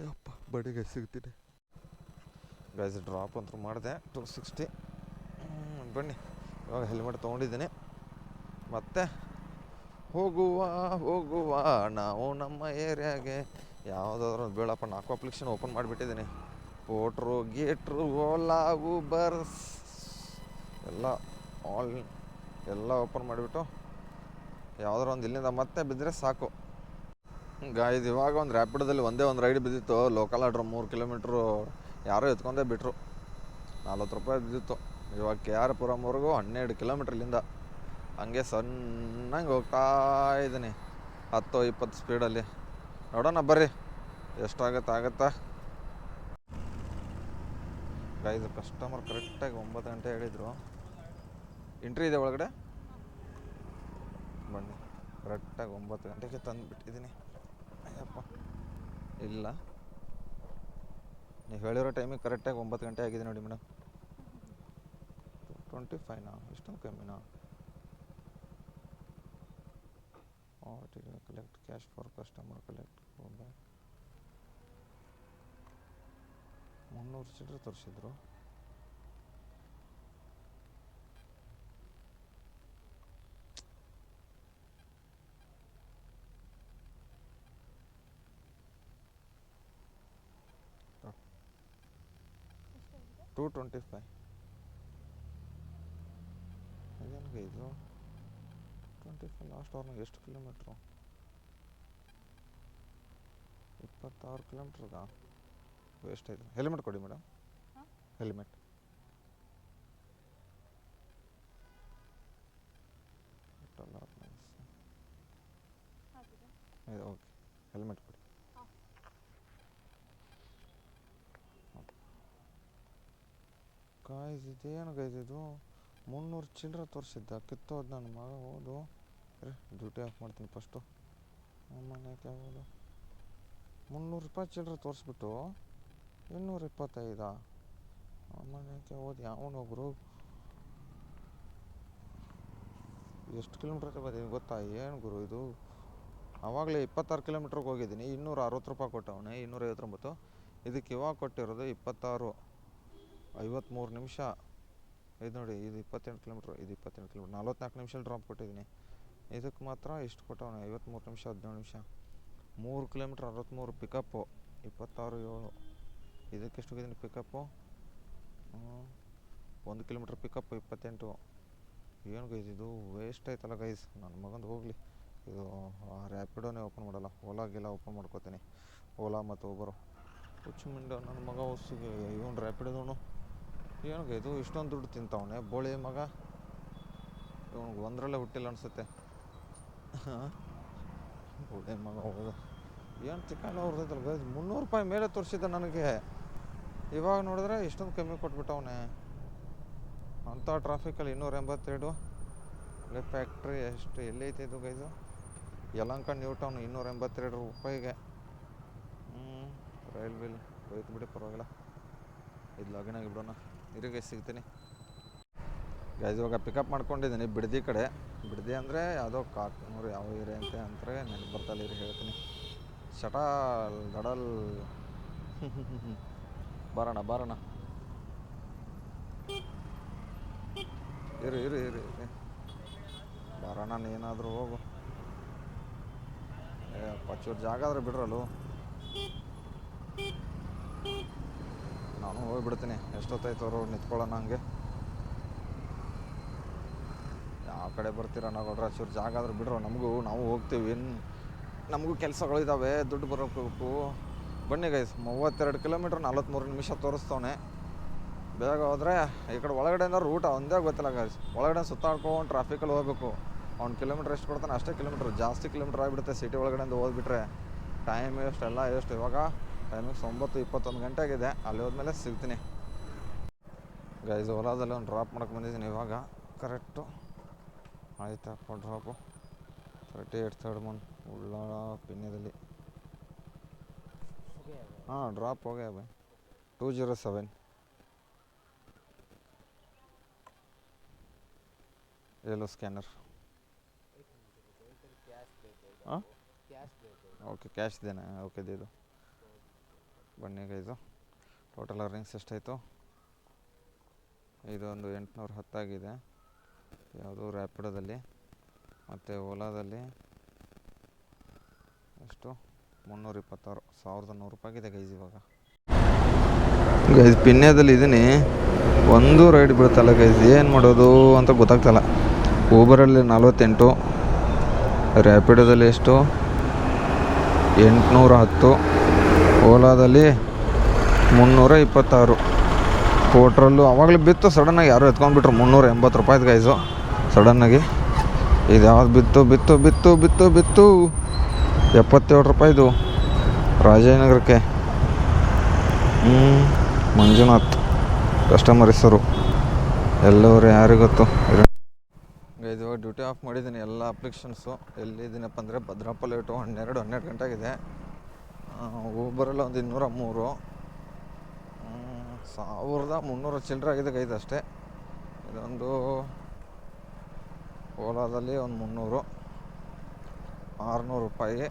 ಯಪ್ಪ ಬಡಿಗೆ ಸಿಗ್ತೀನಿ ಗೈಸ್. ಡ್ರಾಪ್ ಅಂತೂ ಮಾಡಿದೆ 260. ಬನ್ನಿ ಇವಾಗ ಹೆಲ್ಮೆಟ್ ತೊಗೊಂಡಿದ್ದೀನಿ. ಮತ್ತೆ ಹೋಗುವ ನಾವು ನಮ್ಮ ಏರಿಯಾಗೆ. ಯಾವುದಾದ್ರೂ ಒಂದು ಬೀಳಪ್ಪ. 4 ಅಪ್ಲಿಕೇಶನ್ ಓಪನ್ ಮಾಡಿಬಿಟ್ಟಿದ್ದೀನಿ. ಪೋಟ್ರು, ಗೇಟ್ರು, ಓಲಾ, ಊಬರ್ಸ್ ಎಲ್ಲ ಓಪನ್ ಮಾಡಿಬಿಟ್ಟು ಯಾವುದಾದ್ರು ಒಂದು ಇಲ್ಲಿಂದ ಮತ್ತೆ ಬಿದ್ದರೆ ಸಾಕು. ಗಾಯ್ದು ಇವಾಗ ಒಂದು ರ್ಯಾಪಿಡೋದಲ್ಲಿ ಒಂದೇ ಒಂದು ರೈಡ್ ಬಿದ್ದಿತ್ತು. ಲೋಕಲ್ ಆರ್ಡ್ರ್ 3 ಕಿಲೋಮೀಟ್ರು ಯಾರೋ ಎತ್ಕೊಂಡೇ ಬಿಟ್ಟರು. 40 ರೂಪಾಯಿ ಬಿದ್ದಿತ್ತು. ಇವಾಗ KR ಪುರಮ್ವರೆಗೂ 12 ಕಿಲೋಮೀಟ್ರ್ ಇಲ್ಲಿಂದ. ಹಂಗೆ ಸಣ್ಣಂಗೆ ಹೋಗ್ತಾ ಇದ್ದೀನಿ 10-20 ಸ್ಪೀಡಲ್ಲಿ. ನೋಡೋಣ ಬರ್ರಿ ಎಷ್ಟಾಗತ್ತಾ. ಗೈಸ್ ಕಸ್ಟಮರ್ ಕರೆಕ್ಟಾಗಿ 9 ಗಂಟೆ ಹೇಳಿದರು. ಎಂಟ್ರಿ ಇದೆ ಒಳಗಡೆ. ಬನ್ನಿ ಕರೆಕ್ಟಾಗಿ 9 ಗಂಟೆಗೆ ತಂದು ಬಿಟ್ಟಿದ್ದೀನಿ. ಅಯ್ಯಪ್ಪ ಇಲ್ಲ, ನೀವು ಹೇಳಿರೋ ಟೈಮಿಗೆ ಕರೆಕ್ಟಾಗಿ 9 ಗಂಟೆ ಆಗಿದೆ ನೋಡಿ ಮೇಡಮ್. 25ನಾ? ಇಷ್ಟೊಂದು ಕಮ್ಮಿನಾ? Collect cash for customer collect 300 ಚಿಲ್ಲರೆ ತೋರಿಸಿದ್ರು. $225 ಅದೇನಿಗೆ ಇದು 25 ಲಾಸ್ಟ್ ಅವ್ರನಾಗ ಎಷ್ಟು ಕಿಲೋಮೀಟ್ರು? 26 ಕಿಲೋಮೀಟ್ರ್ಗ ವೇಸ್ಟ್ ಆಯಿತು. ಹೆಲ್ಮೆಟ್ ಕೊಡಿ ಮೇಡಮ್. ಹೆಲ್ಮೆಟ್ ಇದು ಓಕೆ. ಹೆಲ್ಮೆಟ್ ಕೊಡಿ. ಗಾಯ್ಸ್ ಇದೇನು ಗೈಸ್ ಇದು 300 ಚಿಲ್ಲರೆ ತೋರಿಸಿದ್ದ. ಕಿತ್ತೋದು ನನ್ನ ಮಗ. ಹೌದು ಡ್ಯೂಟಿ ಆಫ್ ಮಾಡ್ತೀನಿ ಫಸ್ಟು. ಮನೆಗೆ ಯಾವುದು 300 ರೂಪಾಯಿ ಚಿಲ್ಲರೆ ತೋರಿಸ್ಬಿಟ್ಟು 225. ಮನೆಗೆ ಹೋದು ಯಾವನೊಬ್ರು ಎಷ್ಟು ಕಿಲೋಮೀಟ್ರ್ ಬಂದಿದ್ದೀನಿ ಗೊತ್ತಾ? ಏನು ಗುರು ಇದು? ಆವಾಗಲೇ 26 ಕಿಲೋಮೀಟ್ರಿಗೆ ಹೋಗಿದ್ದೀನಿ. 260 ರೂಪಾಯಿ ಕೊಟ್ಟವನೇ. 259. ಇದಕ್ಕೆ ಇವಾಗ ಕೊಟ್ಟಿರೋದು 26 53 ನಿಮಿಷ. ಇದು ನೋಡಿ, ಇದು 28 ಕಿಲೋಮೀಟ್ರ್, ಇದು 28 ಕಿಲೋಮೀಟ್ರ್. 44 ನಿಮಿಷದಲ್ಲಿ ಡ್ರಾಪ್ ಕೊಟ್ಟಿದ್ದೀನಿ. ಇದಕ್ಕೆ ಮಾತ್ರ ಇಷ್ಟು ಕೊಟ್ಟವನೇ 53 ನಿಮಿಷ 17 ನಿಮಿಷ. 3 ಕಿಲೋಮೀಟ್ರ್ 63 ಪಿಕಪ್ಪು 26.7. ಇದಕ್ಕೆ ಎಷ್ಟು ಹೋಗಿದ್ದೀನಿ ಪಿಕಪ್ಪು? 1 kilometre pickup 28. ಏನು ಗೈಸ್ ಇದು ವೇಸ್ಟ್ ಆಯ್ತಲ್ಲ ಗೈಸ್. ನನ್ನ ಮಗಂದು ಹೋಗಲಿ. ಇದು ರ್ಯಾಪಿಡೋನೇ ಓಪನ್ ಮಾಡಲ್ಲ, ಓಲಾಗೆಲ್ಲ ಓಪನ್ ಮಾಡ್ಕೋತೀನಿ. ಓಲಾ ಮತ್ತು ಊಬರು ಹುಚ್ಚುಮಿಂಡ ನನ್ನ ಮಗ ಹೊಸಿಗೆ. ಇವನು ರ್ಯಾಪಿಡೋನು ಏನು ಇದು ಇಷ್ಟೊಂದು ದುಡ್ಡು ತಿಂತವನೆ ಬೋಳಿ ಮಗ. ಇವನಿಗೆ ಒಂದರಲ್ಲೇ ಹುಟ್ಟಿಲ್ಲ ಅನಿಸುತ್ತೆ. ಬೋಳಿ ಮಗ ಹೋಗೋದು ಏನು ಚಿಕ್ಕಲ್ಲ ಅವ್ರದ್ದಲ್ಲ ಗೈಸ್. 300 ರೂಪಾಯಿ ಮೇಲೆ ತೋರಿಸಿದ್ದ ನನಗೆ. ಇವಾಗ ನೋಡಿದ್ರೆ ಇಷ್ಟೊಂದು ಕಮ್ಮಿ ಕೊಟ್ಬಿಟ್ಟವನೆ. ಅಂಥ ಟ್ರಾಫಿಕಲ್ಲಿ 282. ಅಲ್ಲೇ ಫ್ಯಾಕ್ಟ್ರಿ ಎಷ್ಟು ಎಲ್ಲೈತೆ ಇದು ಗೈಸು? ಯಲಹಂಕ ನ್ಯೂ ಟೌನ್ 282 ರೂಪಾಯಿಗೆ. ರೈಲ್ ಬಿಲ್ ಹೋಯ್ತು ಬಿಡಿ, ಪರವಾಗಿಲ್ಲ. ಇದು ಲಾಗಿನ್ ಆಗಿಬಿಡೋಣ. ಇರಿಗೆ ಸಿಗ್ತೀನಿ ಗೈಸ್. ಇವಾಗ ಪಿಕಪ್ ಮಾಡ್ಕೊಂಡಿದ್ದೀನಿ ಬಿಡದಿ ಕಡೆ. ಬಿಡದಿ ಅಂದರೆ ಯಾವುದೋ ಕಾಕ್ನೂರು ಯಾವ ಏರಿಯಾ ಅಂತಾರೆ ನೆನಪು ಬರ್ತಾಯಿಲ್ಲ. ಇರಿ ಹೇಳ್ತೀನಿ. ಶಟಾಲ್ ದಡಲ್ ಬರೋಣ ಇರಿ ಬರೋಣ. ನೀನಾದರೂ ಹೋಗು. ಚೂರು ಜಾಗ ಆದ್ರೆ ಬಿಡ್ರಲ್ಲು. ನಾನು ಹೋಗಿಬಿಡ್ತೀನಿ. ಎಷ್ಟೊತ್ತಾಯ್ತು ಅವರು ನಿಂತ್ಕೊಳ್ಳೋಣ. ಹಂಗೆ ಯಾವ ಕಡೆ ಬರ್ತೀರ ನಾಗೊಡ್ರ? ಚೂರು ಜಾಗ ಆದ್ರೆ ಬಿಡ್ರೋ ನಮಗೂ. ನಾವು ಹೋಗ್ತೀವಿ, ನಮಗೂ ಕೆಲಸಗಳಿದ್ದಾವೆ, ದುಡ್ಡು ಬರೋಬೇಕು. ಬನ್ನಿ ಗೈಸ್. 32 ಕಿಲೋಮೀಟ್ರ್ 43 ನಿಮಿಷ ತೋರಿಸ್ತವನೆ. ಬೇಗ ಹೋದರೆ ಈ ಕಡೆ ಒಳಗಡೆಯಿಂದ ರೂಟ ಒಂದೇ ಗೊತ್ತಿಲ್ಲ ಗೈಸ್. ಒಳಗಡೆ ಸುತ್ತಾಡ್ಕೊಂಡು ಟ್ರಾಫಿಕಲ್ಲಿ ಹೋಗ್ಬೇಕು. ಅವ್ನು ಕಿಲೋಮೀಟ್ರ್ ಎಷ್ಟು ಕೊಡ್ತಾನೆ ಅಷ್ಟೇ ಕಿಲೋಮೀಟ್ರ್, ಜಾಸ್ತಿ ಕಿಲೋಮೀಟ್ರ್ ಆಗಿಬಿಡುತ್ತೆ ಸಿಟಿ ಒಳಗಡೆಯಿಂದ ಹೋಗ್ಬಿಟ್ರೆ. ಟೈಮ್ ವೇಸ್ಟ್ ಎಲ್ಲ ವೇಸ್ಟ್. ಇವಾಗ ಟೈಮಿಗೆ 9:21 ಗಂಟೆ ಆಗಿದೆ. ಅಲ್ಲಿ ಹೋದ್ಮೇಲೆ ಸಿಗ್ತೀನಿ ಗೈಸ್. ಓಲಾದಲ್ಲಿ ಒಂದು ಡ್ರಾಪ್ ಮಾಡೋಕ್ಕೆ ಬಂದಿದ್ದೀನಿ ಇವಾಗ ಕರೆಕ್ಟು. ಆಯ್ತಪ್ಪ ಡ್ರಾಪು 38 3rd ಮಂತ್ ಉಳ್ಳಾಳ ಪಿನ್ಯದಲ್ಲಿ. हाँ ड्रॉप हो गया भाई 207 ये लो स्कैनर. हाँ ಓಕೆ ಕ್ಯಾಶ್ ದೇನಾ ಓಕೆ ದೇದು. ಬನ್ನಿ ಗೈಸು, ಟೋಟಲ್ ಅರ್ನಿಂಗ್ಸ್ ಎಷ್ಟಾಯಿತು? ಇದೊಂದು 810 ಆಗಿದೆ. ಯಾವುದು ರ್ಯಾಪಿಡೋದಲ್ಲಿ ಮತ್ತು ಓಲಾದಲ್ಲಿ ಎಷ್ಟು 326 1100 ರೂಪಾಯಿ ಆಗಿದೆ ಗೈಸ್. ಇವಾಗ ಗೈಸ್ ಪಿನ್ಯದಲ್ಲಿ ಇದ್ದೀನಿ, ಒಂದು ರೈಡ್ ಬೀಳ್ತಲ್ಲ ಗೈಸ್, ಏನು ಮಾಡೋದು ಅಂತ ಗೊತ್ತಾಗ್ತಲ್ಲ. ಊಬರಲ್ಲಿ 48, ರ್ಯಾಪಿಡೋದಲ್ಲಿ ಎಷ್ಟು 810, ಓಲಾದಲ್ಲಿ 326. ಕೋಟ್ರಲ್ಲೂ ಆವಾಗಲೇ ಬಿತ್ತು ಸಡನ್ನಾಗಿ, ಯಾರೋ ಎತ್ಕೊಂಡ್ಬಿಟ್ರು 380 ರೂಪಾಯಿದು ಗೈಸು ಸಡನ್ನಾಗಿ. ಇದು ಯಾವ್ದು ಬಿತ್ತು 77 ರೂಪಾಯಿದು ರಾಜನಗರಕ್ಕೆ. ಮಂಜುನಾಥ್ ಕಸ್ಟಮರ್ ಹೆಸರು ಎಲ್ಲವರು ಯಾರಿಗೆ ಗೊತ್ತು. ಇದು ಡ್ಯೂಟಿ ಆಫ್ ಮಾಡಿದ್ದೀನಿ ಎಲ್ಲ ಅಪ್ಲಿಕೇಶನ್ಸು. ಎಲ್ಲಿದ್ದೀನಪ್ಪ ಅಂದರೆ ಭದ್ರಪ್ಪ ಲೇಟು 12 ಗಂಟೆ ಆಗಿದೆ. ಊಬರಲ್ಲಿ ಒಂದು 203, 1300 ಚಿಲ್ಲರೆ ಆಗಿದೆ ಗೈದು ಅಷ್ಟೇ. ಇದೊಂದು ಓಲಾದಲ್ಲಿ ಒಂದು 300, 600 ರೂಪಾಯಿ.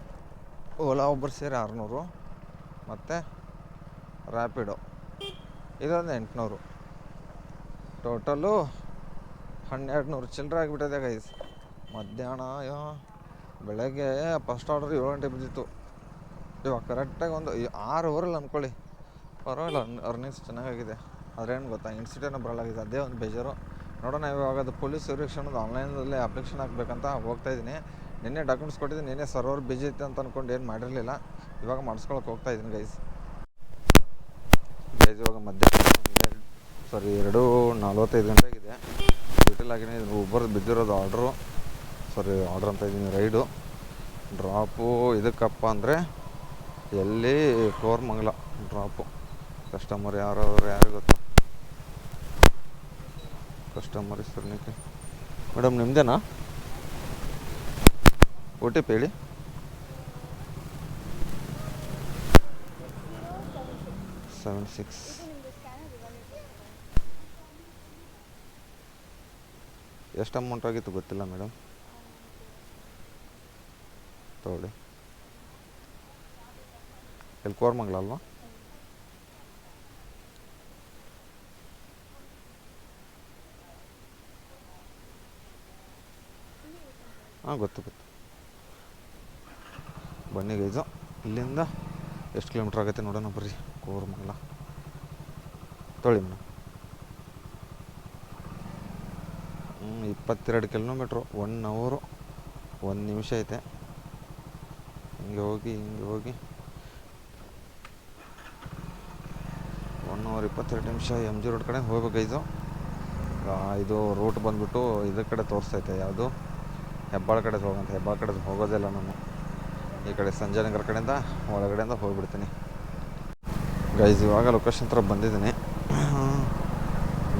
ಓಲಾ ಒಬ್ಬರು ಸೇರಿ 600 ಮತ್ತು ರ್ಯಾಪಿಡೋ ಇದೊಂದು 800. ಟೋಟಲು 1200 ಚಿಲ್ಲರೆ ಆಗಿಬಿಟ್ಟಿದೆ ಗೈಸ್. ಮಧ್ಯಾಹ್ನ ಬೆಳಗ್ಗೆ ಫಸ್ಟ್ ಆರ್ಡರ್ 7 ಗಂಟೆ ಬಿದ್ದಿತ್ತು. ಇವಾಗ ಕರೆಕ್ಟಾಗಿ ಒಂದು 6 ಅವರಲ್ಲಿ ಅಂದ್ಕೊಳ್ಳಿ. ಪರವಾಗಿಲ್ಲ, ಅರ್ನಿಂಗ್ಸ್ ಚೆನ್ನಾಗಾಗಿದೆ. ಅದ್ರೇನು ಗೊತ್ತಾ, ಇನ್ಸಿಡೆಂಟ್ ಬರಲಾಗಿದೆ, ಅದೇ ಒಂದು ಬೇಜಾರು. ನೋಡೋಣ ಇವಾಗ ಅದು ಪೊಲೀಸ್ ವೆರಿಫಿಕೇಷನ್ ಆನ್ಲೈನಲ್ಲೇ ಅಪ್ಲಿಕೇಶನ್ ಹಾಕಬೇಕಂತ ಹೋಗ್ತಾಯಿದ್ದೀನಿ. ನಿನ್ನೆ ಡಾಕ್ಯುಮೆಂಟ್ಸ್ ಕೊಟ್ಟಿದ್ದೀನಿ, ನಿನ್ನೆ ಸರ್ವರ್ ಬಿಜಿ ಇತ್ತು ಅಂತ ಅಂದ್ಕೊಂಡು ಏನು ಮಾಡಿರಲಿಲ್ಲ. ಇವಾಗ ಮಾಡಿಸ್ಕೊಳಕ್ಕೆ ಹೋಗ್ತಾಯಿದ್ದೀನಿ ಗೈಸ್. ಇವಾಗ ಮಧ್ಯಾಹ್ನ 2:45 ಗಂಟೆ ಆಗಿದೆ. ಡ್ಯೂಟಿಲಾಗಿನೇ ಊಬರ್ ಬಿದ್ದಿರೋದು ಆರ್ಡ್ರ್ ಅಂತ ಇದ್ದೀನಿ. ರೈಡು ಡ್ರಾಪು ಇದಕ್ಕಪ್ಪ ಅಂದರೆ ಎಲ್ಲಿ ಕೋರಮಂಗಲ ಡ್ರಾಪು. ಕಸ್ಟಮರ್ ಯಾರು ಗೊತ್ತು, ಕಸ್ಟಮರ್ ಹೆಸರು ಮೇಡಮ್ ನಿಮ್ಮದೇನಾ? OTP ಹೇಳಿ. 76. ಎಷ್ಟು ಅಮೌಂಟ್ ಆಗಿತ್ತು ಗೊತ್ತಿಲ್ಲ ಮೇಡಮ್, ತಗೊಳ್ಳಿ. ಎಲ್ಲಿ ಕೋರಮಂಗಲ ಅಲ್ವಾ? ಹಾಂ ಗೊತ್ತು. ಬನ್ನಿ ಗೈಸು, ಇಲ್ಲಿಂದ ಎಷ್ಟು ಕಿಲೋಮೀಟ್ರ್ ಆಗುತ್ತೆ ನೋಡೋಣ ಬರ್ರಿ. ಕೋರಮಂಗಲ ತೊಗೊಳ್ಳಿ ಮೇಡಮ್. 22 ಕಿಲೋಮೀಟ್ರು, 1 ಅವರು 1 ನಿಮಿಷ ಐತೆ. ಹಿಂಗೆ ಹೋಗಿ 1 ಅವರ್ 22 ನಿಮಿಷ MG ರೋಡ್ ಕಡೆ ಹೋಗ್ಬೇಕು ಗೈಸು. ಇದು ರೂಟ್ ಬಂದುಬಿಟ್ಟು ಇದ್ರ ಕಡೆ ತೋರಿಸ್ತೈತೆ, ಯಾವುದು ಹೆಬ್ಬಾಳ ಕಡೆ ಹೋಗಂತ. ಹೆಬ್ಬಾಳ ಕಡೆ ಹೋಗೋದಿಲ್ಲ ನಾನು, ಈ ಕಡೆ ಸಂಜಯನಗರ ಕಡೆಯಿಂದ ಒಳಗಡೆಯಿಂದ ಹೋಗ್ಬಿಡ್ತೀನಿ ಗೈಸ್. ಇವಾಗ ಲೊಕೇಶನ್ ಹತ್ರ ಬಂದಿದ್ದೀನಿ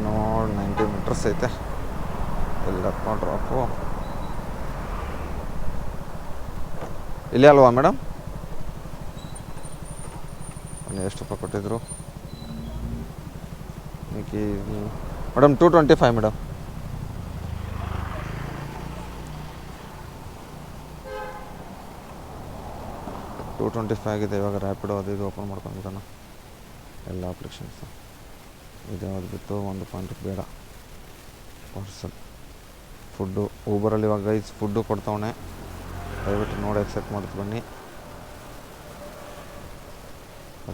ನೋಡಿ, 90 ಮೀಟರ್ಸ್ ಐತೆ. ಎಲ್ಲಪ್ಪ ಡ್ರಾಪು ಇಲ್ಲೇ ಅಲ್ವಾ ಮೇಡಮ್? ಎಷ್ಟು ರೂಪಾಯಿ ಕೊಟ್ಟಿದ್ರು ಮೇಡಮ್? 225 ಮೇಡಮ್. ಆಗಿದೆ. ಇವಾಗ ರ್ಯಾಪಿಡೋ ಅದು ಇದು ಓಪನ್ ಮಾಡ್ಕೊಂಡಿದ್ದಾನ ಎಲ್ಲ ಅಪ್ಲಿಕೇಶನ್ಸು. ಇದು ಯಾವ್ದು ಬಿತ್ತು 1 ಪಾಯಿಂಟ್ ಬೇಡ. ಪಾರ್ಸಲ್ ಫುಡ್ಡು ಊಬರಲ್ಲಿ ಇವಾಗ ಗೈಸ್ ಫುಡ್ಡು ಕೊಡ್ತಾವಣೆ. ದಯವಿಟ್ಟು ನೋಡಿ ಎಕ್ಸೆಪ್ಟ್ ಮಾಡ್ತು ಬನ್ನಿ.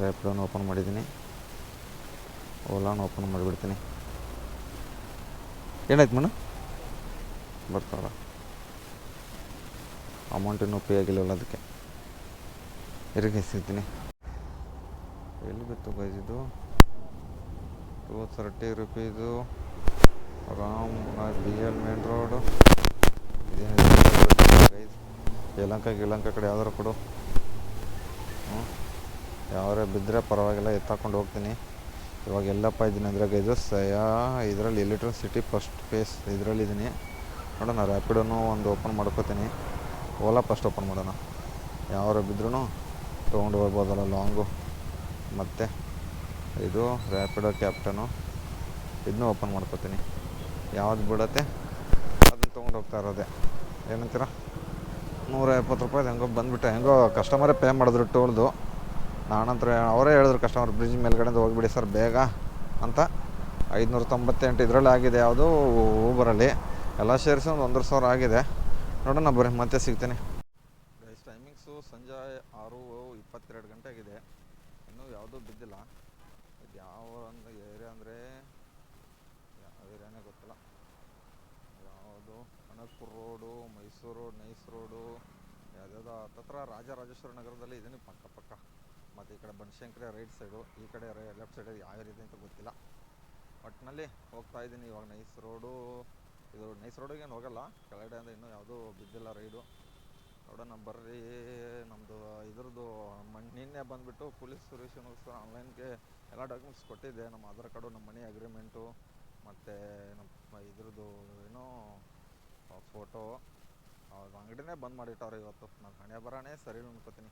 ರ್ಯಾಪಿಡೋನ ಓಪನ್ ಮಾಡಿದ್ದೀನಿ, ಓಲಾನ ಓಪನ್ ಮಾಡಿಬಿಡ್ತೀನಿ. ಏನಾಯ್ತು ಮೇಡಮ್? ಬರ್ತಾವ ಅಮೌಂಟ್ ಇನ್ನೂ ಪೇ ಆಗಿಲ್ಲವಲ್ಲ, ಅದಕ್ಕೆ ಸಿಗ್ತೀನಿ. ಎಲ್ಲಿ ಬಿತ್ತು ಗೈಸ್ ಇದು? 230 rupees. Ram BL main road guys Yelahanka ಕಡೆ ಯಾವ್ದಾರು ಕೊಡು. ಹ್ಞೂ ಯಾವ್ದಾರ ಬಿದ್ದರೆ ಪರವಾಗಿಲ್ಲ, ಎತ್ತಾಕೊಂಡು ಹೋಗ್ತೀನಿ. ಇವಾಗ ಎಲ್ಲಪ್ಪ ಇದ್ದೀನಿ ಅಂದರೆ ಗೈಸು ಇದರಲ್ಲಿ ಎಲೆಕ್ಟ್ರಿಸಿಟಿ ಫಸ್ಟ್ ಫೇಸ್ ಇದರಲ್ಲಿದ್ದೀನಿ. ನೋಡೋಣ, ರ್ಯಾಪಿಡೋನು ಒಂದು ಓಪನ್ ಮಾಡ್ಕೋತೀನಿ. ಓಲಾ ಫಸ್ಟ್ ಓಪನ್ ಮಾಡೋಣ. ಯಾವ್ಯಾರ ಬಿದ್ರೂ ತೊಗೊಂಡು ಹೋಗ್ಬೋದಲ್ಲ ಲಾಂಗು. ಮತ್ತು ಇದು ರ್ಯಾಪಿಡೋ ಕ್ಯಾಪ್ಟನು, ಇದನ್ನೂ ಓಪನ್ ಮಾಡ್ಕೋತೀನಿ. ಯಾವ್ದು ಬಿಡತ್ತೆ ಅದನ್ನು ತೊಗೊಂಡು ಹೋಗ್ತಾ ಇರೋದೆ. ಏನಂತೀರ? 170 ರೂಪಾಯ್ದು ಹೆಂಗೋ ಬಂದುಬಿಟ್ಟೆ. ಹೆಂಗೋ ಕಸ್ಟಮರೇ ಪೇ ಮಾಡಿದ್ರು ಟೋಲ್ದು. ನಾನಂತರ ಅವರೇ ಹೇಳಿದ್ರು ಕಸ್ಟಮರ್ ಬ್ರಿಡ್ಜ್ ಮೇಲ್ಗಡೆಯಿಂದ ಹೋಗಿಬಿಡಿ ಸರ್ ಬೇಗ ಅಂತ. 598 ಇದರಲ್ಲಿ ಆಗಿದೆ, ಯಾವುದು ಊಬರಲ್ಲಿ. ಎಲ್ಲ ಸೇರಿಸಿ ಒಂದು 1,500 ಆಗಿದೆ. ನೋಡೋಣ ಬರ್ರಿ, ಮತ್ತೆ ಸಿಗ್ತೀನಿ. ಗೈಸ್ ಟೈಮಿಂಗ್ಸು ಸಂಜೆ 6:22 ಗಂಟೆ ಆಗಿದೆ. ಇನ್ನೂ ಯಾವುದೂ ಬಿದ್ದಿಲ್ಲ. ಇದು ಯಾವ ಒಂದು ಏರಿಯಾ ಅಂದರೆ ಯಾವ ಏರಿಯಾನೇ ಗೊತ್ತಿಲ್ಲ. ಯಾವುದು Kanakapura road, Mysuru road, nice road, ಯಾವುದಾದ್ರು ಹತ್ತತ್ರ ರಾಜರಾಜೇಶ್ವರಿ ನಗರದಲ್ಲಿ ಇದೀನಿ ಪಕ್ಕ. ಮತ್ತು ಈ ಕಡೆ ಬನಶಂಕರಿ ರೈಟ್ ಸೈಡು, ಈ ಕಡೆ ಲೆಫ್ಟ್ ಸೈಡು ಯಾವ ರೀತಿ ಅಂತ ಗೊತ್ತಿಲ್ಲ. ಒಟ್ಟಿನಲ್ಲಿ ಹೋಗ್ತಾ ಇದ್ದೀನಿ ಇವಾಗ ನೈಸ್ ರೋಡು. ಇದು ನೈಸ್ ರೋಡಿಗೇನು ಹೋಗಲ್ಲ, ಕೆಳಗಡೆಯಿಂದ ಇನ್ನೂ ಯಾವುದೂ ಬಿದ್ದಿಲ್ಲ ರೈಡು. ನೋಡೋಣ ಬರ್ರಿ. ನಮ್ಮದು ಇದ್ರದ್ದು ನಿನ್ನೆ ಬಂದುಬಿಟ್ಟು ಪೊಲೀಸ್ ವೆರಿಫಿಕೇಷನ್ಗೋಸ್ಕರ ಆನ್ಲೈನ್ಗೆ ಎಲ್ಲ ಡಾಕ್ಯುಮೆಂಟ್ಸ್ ಕೊಟ್ಟಿದ್ದೆ. ನಮ್ಮ ಆಧಾರ್ ಕಾರ್ಡು, ನಮ್ಮ ಮನಿ ಅಗ್ರಿಮೆಂಟು, ಮತ್ತು ನಮ್ಮ ಇದ್ರದ್ದು ಏನೋ ಫೋಟೋ. ಅದು ಅಂಗಡಿನೇ ಬಂದ್ ಮಾಡಿಟ್ಟವ್ರೆ ಇವತ್ತು. ನಾನು ಹಣೆ ಬರನೇ ಸರಿ ಅನ್ಕೋತೀನಿ.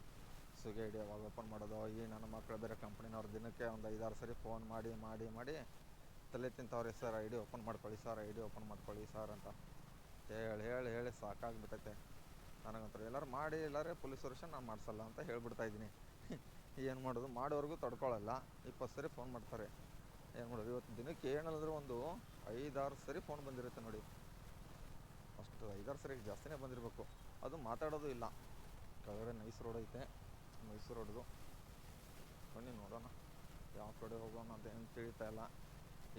ಸ್ವಿಗ್ಗಿ ಐಡಿ ಯಾವಾಗ ಓಪನ್ ಮಾಡೋದು. ಈ ನನ್ನ ಮಕ್ಕಳು ಬೇರೆ ಕಂಪ್ನಿನವ್ರು ದಿನಕ್ಕೆ ಒಂದು 5-6 ಸರಿ ಫೋನ್ ಮಾಡಿ ತಲೆ ತಿಂತವ್ರೆ. ಸರ್ ಐ ಡಿ ಓಪನ್ ಮಾಡ್ಕೊಳ್ಳಿ ಸರ್, ಐ ಡಿ ಓಪನ್ ಮಾಡ್ಕೊಳ್ಳಿ ಸರ್ ಅಂತ ಹೇಳಿ ಸಾಕಾಗ್ಬಿಟ್ಟೈತೆ ನನಗಂತೂ. ಎಲ್ಲರೂ ಮಾಡಿ ಎಲ್ಲರೇ ಪೊಲೀಸ್ ವೆರಿಫಿಕೇಷನ್ ನಾನು ಮಾಡಿಸಲ್ಲ ಅಂತ ಹೇಳ್ಬಿಡ್ತಾಯಿದ್ದೀನಿ. ಏನು ಮಾಡೋದು, ಮಾಡೋವರೆಗೂ ತಡ್ಕೊಳ್ಳಲ್ಲ. 20 ಸರಿ ಫೋನ್ ಮಾಡ್ತಾರೆ. ಏನು ಮಾಡೋದು, ಇವತ್ತು ದಿನಕ್ಕೆ ಏನಾದರೂ ಒಂದು 5-6 ಸರಿ ಫೋನ್ ಬಂದಿರುತ್ತೆ ನೋಡಿ. ಅಷ್ಟು 5-6 ಸರಿ ಜಾಸ್ತಿನೇ ಬಂದಿರಬೇಕು. ಅದು ಮಾತಾಡೋದು ಇಲ್ಲ. ಕೆಳಗಡೆ ನೈಸ್ ರೋಡ್ ಐತೆ, ಮೈಸೂರು ರೋಡ್ದು. ಬನ್ನಿ ನೋಡೋಣ ಯಾವ ಕಡೆ ಹೋಗೋಣ ಅಂತ ಏನು ತಿಳಿತಾ ಇಲ್ಲ.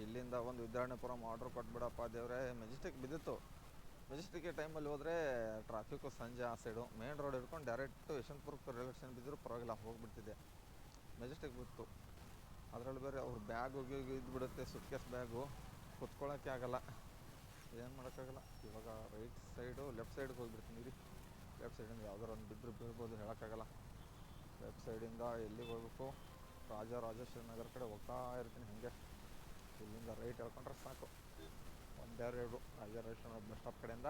ಇಲ್ಲಿಂದ ಒಂದು ವಿದ್ಯಾರಣ್ಯಪುರಂ ಆರ್ಡ್ರ್ ಕೊಟ್ಬಿಡಪ್ಪ ದೇವರೇ. ಮೆಜೆಸ್ಟಿಕ್ ಬಿದ್ದಿತ್ತು. ಮೆಜೆಸ್ಟಿಕ್ಗೆ ಟೈಮಲ್ಲಿ ಹೋದರೆ ಟ್ರಾಫಿಕ್ಕು ಸಂಜೆ ಆ ಸೈಡು ಮೇನ್ ರೋಡ್ ಹಿಡ್ಕೊಂಡು ಡೈರೆಕ್ಟು ಯಶವಂತಪುರಕ್ಕೆ ರೈಲ್ವೆ ಸ್ಟೇಷನ್ ಬಿದ್ದರೂ ಪರವಾಗಿಲ್ಲ, ಹೋಗಿಬಿಡ್ತಿದ್ದೆ. ಮೆಜೆಸ್ಟಿಕ್ ಬಿತ್ತು. ಅದರಲ್ಲಿ ಬೇರೆ ಅವ್ರ ಬ್ಯಾಗ್ ಹೋಗಿ ಇದ್ದುಬಿಡುತ್ತೆ, ಸುಟ್ಕೇಸ್ ಬ್ಯಾಗು, ಕುತ್ಕೊಳ್ಳೋಕ್ಕೆ ಆಗಲ್ಲ. ಏನು ಮಾಡೋಕ್ಕಾಗಲ್ಲ. ಇವಾಗ ರೈಟ್ ಸೈಡು ಲೆಫ್ಟ್ ಸೈಡ್ಗೆ ಹೋಗಿಬಿಡ್ತೀನಿ ರೀ. ಲೆಫ್ಟ್ ಸೈಡಿಂದ ಯಾವ್ದಾರು ಒಂದು ಬಿದ್ದರೂ ಬೀಳ್ಬೋದು, ಹೇಳೋಕ್ಕಾಗಲ್ಲ. ಲೆಫ್ಟ್ ಸೈಡಿಂದ ಎಲ್ಲಿಗೆ ಹೋಗ್ಬೇಕು, ರಾಜರಾಜೇಶ್ವರಿ ನಗರ ಕಡೆ ಹೋಗ್ತಾ ಇರ್ತೀನಿ. ಹಾಗೆ ಇಲ್ಲಿಂದ ರೈಟ್ ಹೇಳ್ಕೊಂಡ್ರೆ ಸಾಕು. 1-2 ರಾಜರಾಜೇಶ್ವರಿ ಬಸ್ ಸ್ಟಾಪ್ ಕಡೆಯಿಂದ